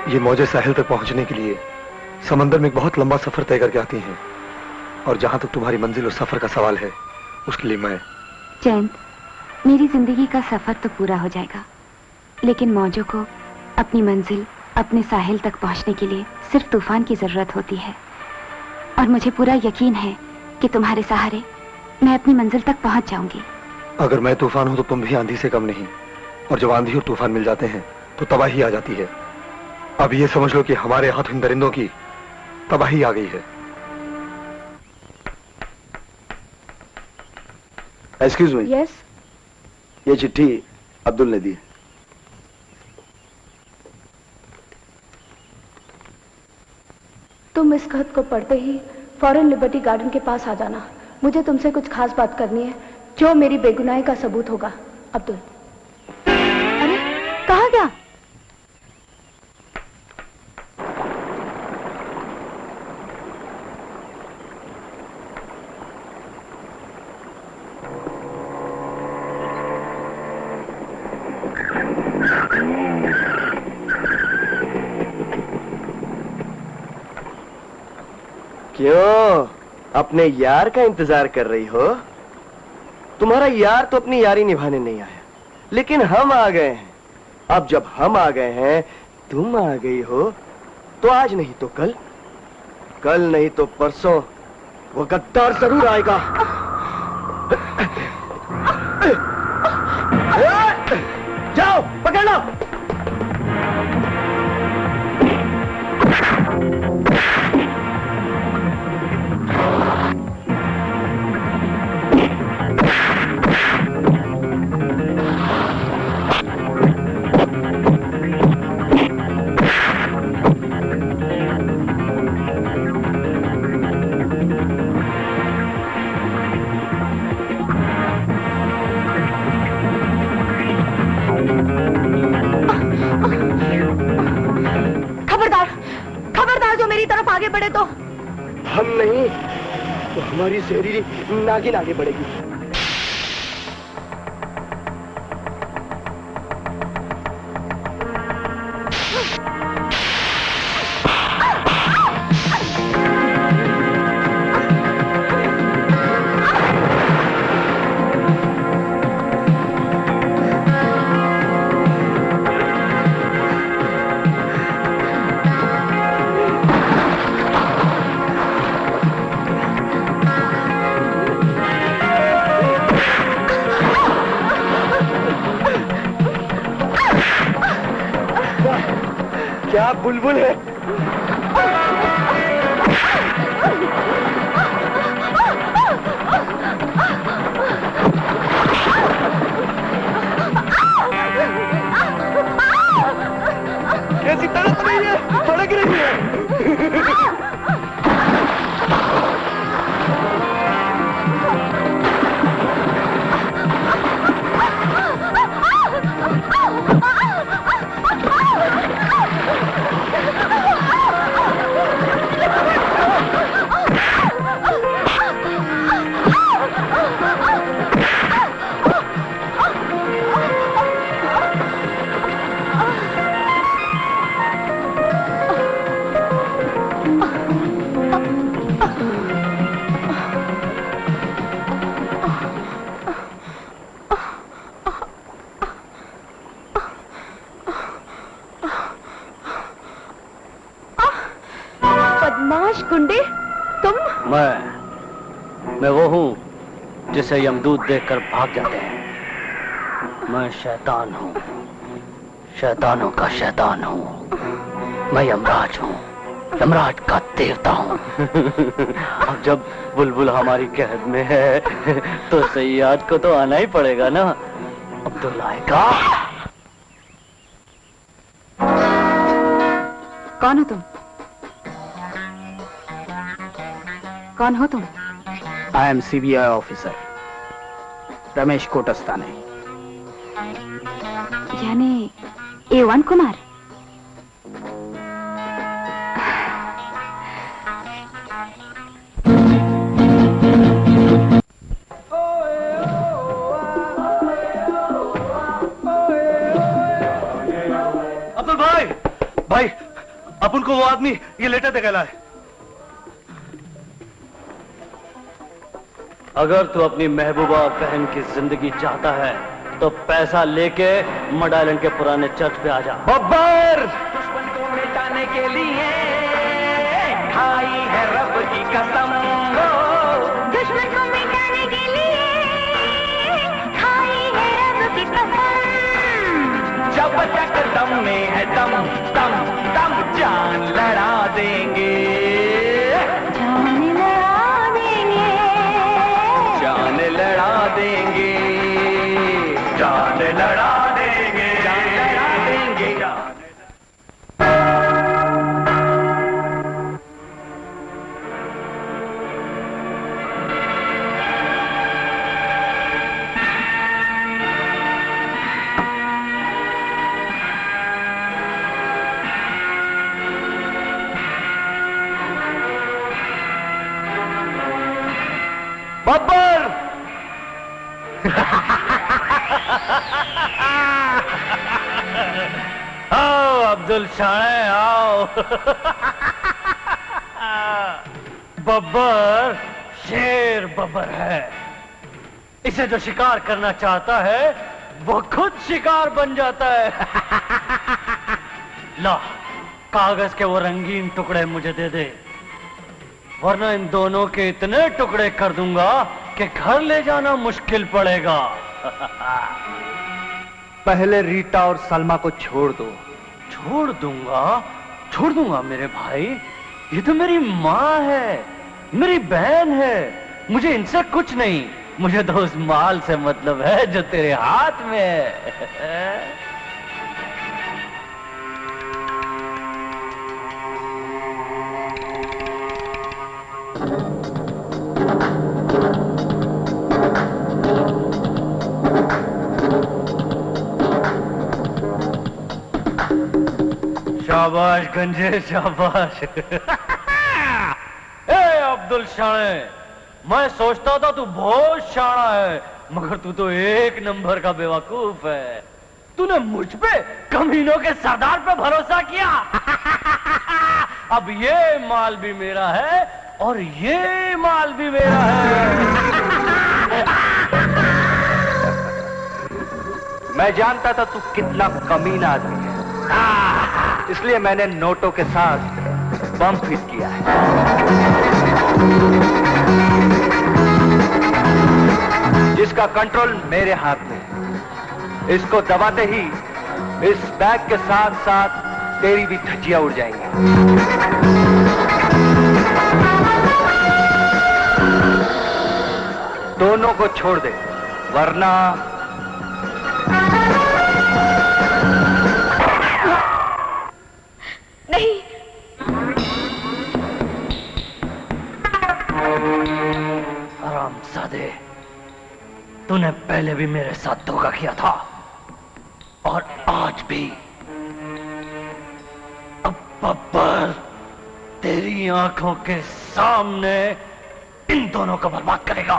ये मौजें साहिल तक पहुंचने के लिए समंदर में एक बहुत लंबा सफर तय करके आती हैं, और जहां तक तुम्हारी मंजिल और सफर का सवाल है, उसके लिए मैं जयंत, मेरी जिंदगी का सफर तो पूरा हो जाएगा, लेकिन मौजों को अपनी मंजिल, अपने साहिल तक पहुंचने के लिए सिर्फ तूफान की जरूरत होती है। और मुझे पूरा यकीन है कि तुम्हारे सहारे मैं अपनी मंजिल तक पहुंच जाऊंगी। अगर मैं तूफान हूं तो तुम भी आंधी से कम नहीं, और जब आंधी और तूफान मिल जाते हैं तो तबाही आ जाती है। अब ये समझ लो कि हमारे हाथ इन दरिंदों की तबाही आ गई है। Excuse me. यस। ये चिट्ठी अब्दुल ने दी। तुम इस खत को पढ़ते ही फौरन लिबर्टी गार्डन के पास आ जाना। मुझे तुमसे कुछ खास बात करनी है जो मेरी बेगुनाही का सबूत होगा। अब्दुल। अरे कहाँ गया? क्यों अपने यार का इंतजार कर रही हो? तुम्हारा यार तो अपनी यारी निभाने नहीं आया, लेकिन हम आ गए हैं। अब जब हम आ गए हैं, तुम आ गई हो, तो आज नहीं तो कल, कल नहीं तो परसों वो गद्दार जरूर आएगा। जाओ पकड़ लो। आगे बढ़े तो हम नहीं तो हमारी जहरीली नागिन आगे बढ़ेगी। क्या बुलबुल है? ऐसी तड़प रही है, भड़क रही है। बदमाश गुंडे, तुम? मैं वो हूं जिसे यमदूत देखकर भाग जाते हैं। मैं शैतान हूं, शैतानों का शैतान हूं। मैं यमराज हूं, यमराज का देवता हूं। अब जब बुलबुल हमारी कैद में है तो सैयाद को तो आना ही पड़ेगा ना। अब्दुल आएगा। कौन हो तुम? कौन हो तुम? I am CBI officer Ramesh Kotstane. यानी A1 कुमार। अब्दुल भाई अपन को वो आदमी ये लेटर दे गया है। अगर तू अपनी महबूबा बहन की जिंदगी चाहता है तो पैसा लेके मड आइलैंड के पुराने चर्च पे आ जा। बब्बर! दुश्मन को मिटाने के लिए खाई है रब की कसम। दुश्मन को मिटाने के लिए खाई है रब की कसम। जब तक दम में है दम दम दम जान लड़ा देंगे, जान लड़ा देंगे, जान लड़ा देंगे, जान लड़ा देंगे, जान लड़ा देंगे। बब्बर! आओ अब्दुल शाह आओ। बब्बर शेर बब्बर है। इसे जो शिकार करना चाहता है वो खुद शिकार बन जाता है। ला कागज के वो रंगीन टुकड़े मुझे दे दे, वरना इन दोनों के इतने टुकड़े कर दूंगा कि घर ले जाना मुश्किल पड़ेगा। पहले रीटा और सलमा को छोड़ दो। छोड़ दूंगा मेरे भाई। ये तो मेरी माँ है, मेरी बहन है। मुझे इनसे कुछ नहीं, मुझे तो उस माल से मतलब है जो तेरे हाथ में है। शाबाश गंजे शाबाश। ए अब्दुल शाह, मैं सोचता था तू बहुत शाना है, मगर तू तो एक नंबर का बेवकूफ है। तूने मुझ पे कमीनों के सरदार पे भरोसा किया। अब ये माल भी मेरा है और ये माल भी मेरा है। मैं जानता था तू कितना कमीना आदमी है, इसलिए मैंने नोटों के साथ बम फिट किया है। जिसका कंट्रोल मेरे हाथ में है। इसको दबाते ही इस बैग के साथ साथ तेरी भी धज्जियां उड़ जाएंगी। दोनों को छोड़ दे, वरना नहीं। हरामजादे, तूने पहले भी मेरे साथ धोखा किया था और आज भी। अब बब्बर तेरी आंखों के सामने इन दोनों को बर्बाद करेगा।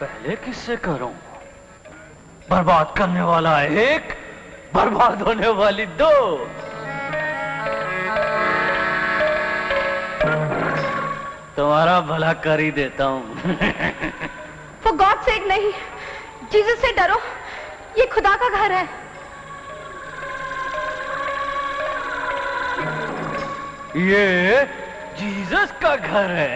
पहले किससे करूं? बर्बाद करने वाला एक, बर्बाद होने वाली दो। तुम्हारा भला कर ही देता हूं। For God's sake नहीं, जीसस से डरो, ये खुदा का घर है। ये जीसस का घर है।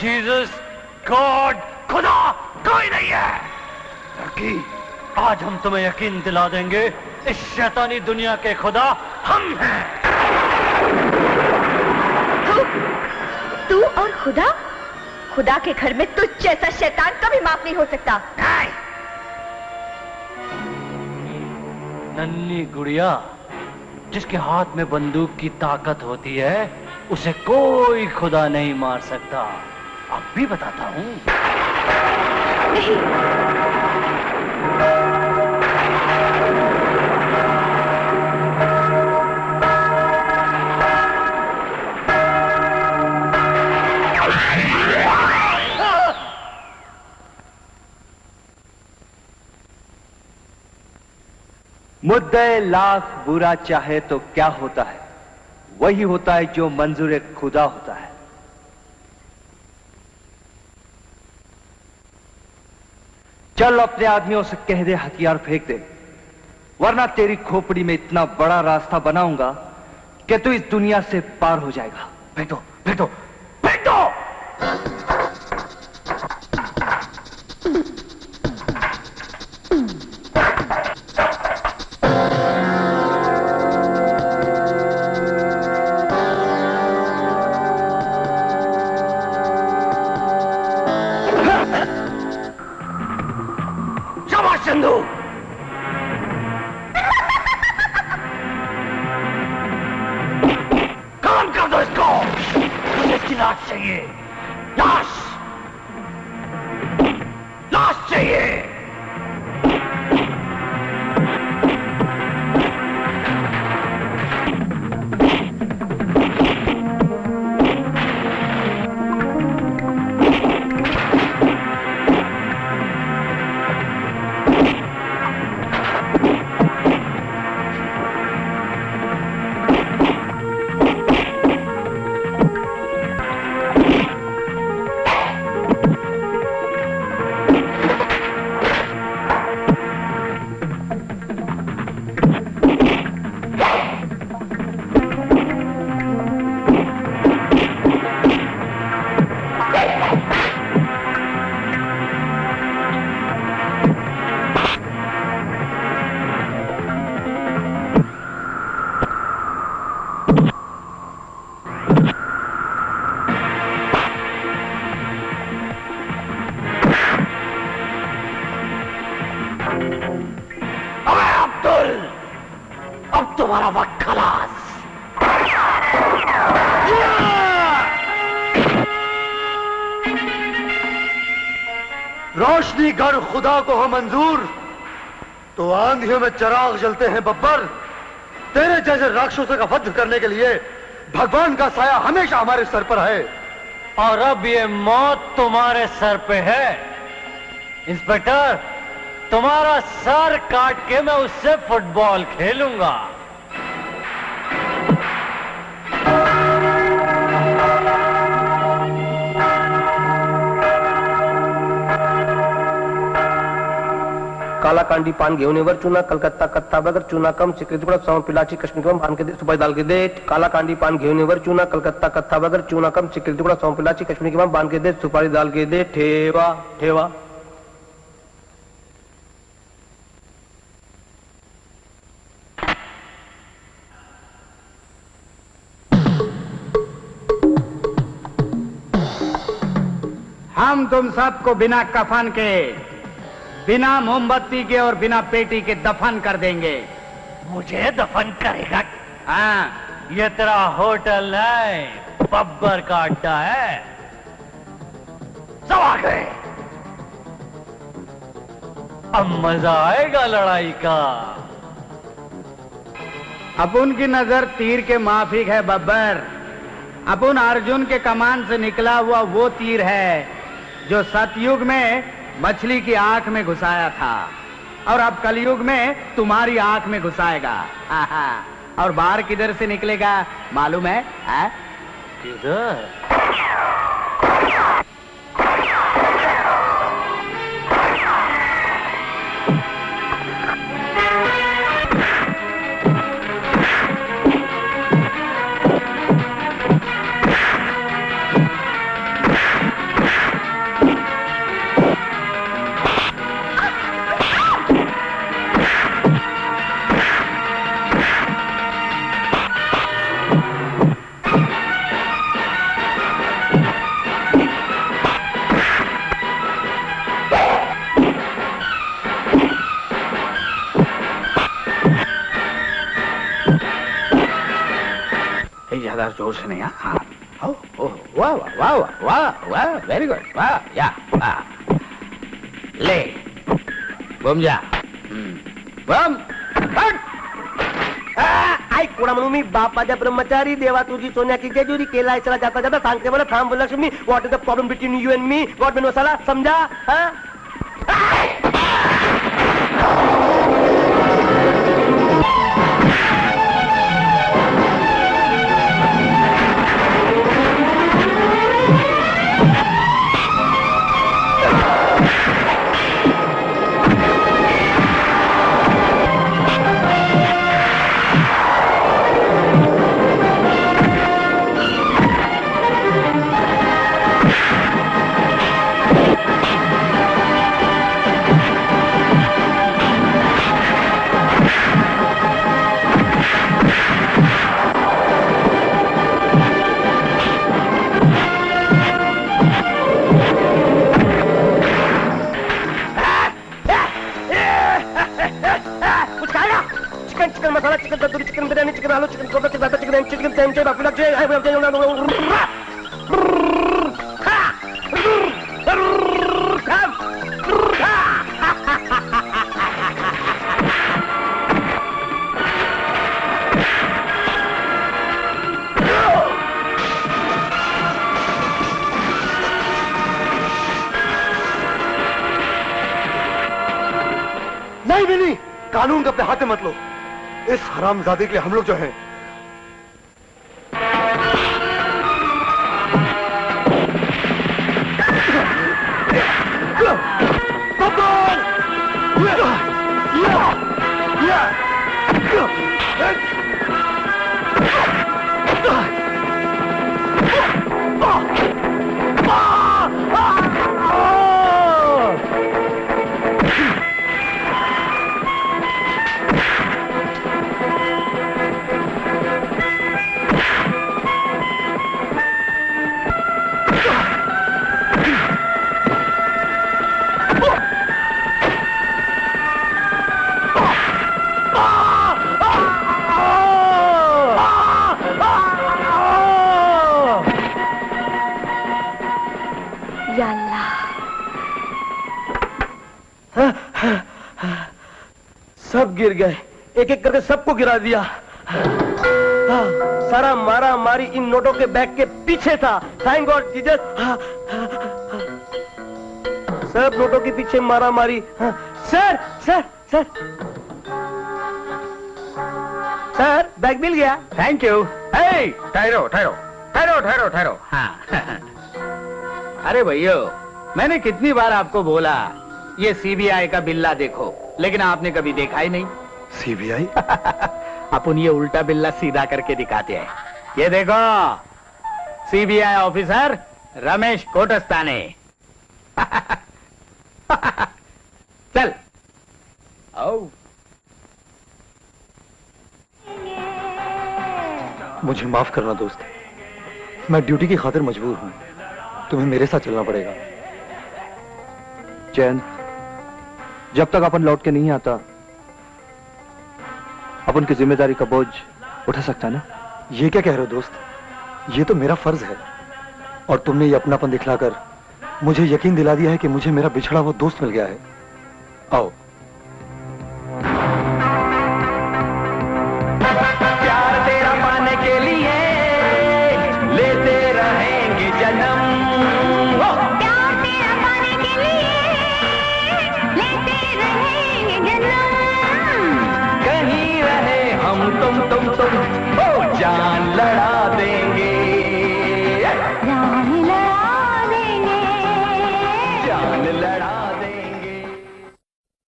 जीसस, गॉड, खुदा कोई नहीं है। लड़की, आज हम तुम्हें यकीन दिला देंगे इस शैतानी दुनिया के खुदा हम हैं। तू और खुदा? खुदा के घर में तुझ जैसा शैतान कभी माफ नहीं हो सकता। नन्ही गुड़िया, जिसके हाथ में बंदूक की ताकत होती है उसे कोई खुदा नहीं मार सकता। अब भी बताता हूं। नहीं। मुद्दे लाख बुरा चाहे तो क्या होता है? वही होता है जो मंजूर खुदा होता है। चल अपने आदमियों से कह दे हथियार फेंक दे, वरना तेरी खोपड़ी में इतना बड़ा रास्ता बनाऊंगा कि तू इस दुनिया से पार हो जाएगा। फेंक दो, फेंक दो, फेंक दो। चंदू, काम कर दो इसको। मुझे इसकी लाश चाहिए। लाश, लाश चाहिए। तुम्हारा वक्त खलास। रोशनी गर खुदा को हो मंजूर तो आंधियों में चिराग जलते हैं बब्बर। तेरे जैसे राक्षसों का वध करने के लिए भगवान का साया हमेशा हमारे सर पर है। और अब ये मौत तुम्हारे सर पे है। इंस्पेक्टर, तुम्हारा सर काट के मैं उससे फुटबॉल खेलूंगा। कालाकांडी पान घेऊन चूना कलकत्ता कत्ता बगर चूना कम चिकरी टुकड़ा सौंफ पिलाची कश्मीर कम बांध के दे सुपारी डाल के दे। कालाकांडी पान घेऊन चूना कलकत्ता कत्ता बगर चूना कम चिकरी टुकड़ा सौंफ पिलाची कश्मीर कम बांध के दे सुपारी डाल के दे। ठेवा ठेवा। हम तुम सबको बिना कफन के, बिना मोमबत्ती के और बिना पेटी के दफन कर देंगे। मुझे दफन करेगा? हाँ, ये तेरा होटल नहीं, बब्बर का अड्डा है। सब आ गए, अब मजा आएगा लड़ाई का। अपुन की नजर तीर के माफिक है बब्बर। अपुन अर्जुन के कमान से निकला हुआ वो तीर है जो सतयुग में मछली की आंख में घुसाया था, और अब कलयुग में तुम्हारी आंख में घुसाएगा। और बाहर किधर से निकलेगा मालूम है? किधर? ज्यादा जोर से नहीं। हाँ, वाह वाह वाह वाह वाह, वेरी गुड, वाह, या वाह। ले बम जा, बम आई कोड़ा म्हणून मी बापाच्या ब्रह्मचारी देवा तुझी सोन्याची जेजुरी केला चला जाता जाता सांगते मला थांब Lakshmi, what is the problem between you and me? What mean masala समझा? हाँ? नहीं, कानून को अपने हाथ में मत लो। इस हरामजादे के लिए हम लोग जो हैं सब गिर गए, एक एक करके सबको गिरा दिया। सारा मारा मारी इन नोटों के बैग के पीछे था। Thank God Jesus. सब नोटों के पीछे मारा मारी। Sir sir sir sir, bag मिल गया। Thank you. ठहरो ठहरो ठहरो ठहरो ठहरो। हाँ अरे भैया, मैंने कितनी बार आपको बोला ये सीबीआई का बिल्ला देखो, लेकिन आपने कभी देखा ही नहीं। सीबीआई? अपन ये उल्टा बिल्ला सीधा करके दिखाते हैं। ये देखो, सीबीआई ऑफिसर रमेश कोटस्ताने। चल आओ। मुझे माफ करना दोस्त, मैं ड्यूटी की खातिर मजबूर हूं। तुम्हें मेरे साथ चलना पड़ेगा। जयंत, जब तक अपन लौट के नहीं आता उनकी जिम्मेदारी का बोझ उठा सकता ना। ये क्या कह रहे हो दोस्त? ये तो मेरा फर्ज है, और तुमने ये अपनापन दिखलाकर मुझे यकीन दिला दिया है कि मुझे मेरा बिछड़ा हुआ दोस्त मिल गया है। आओ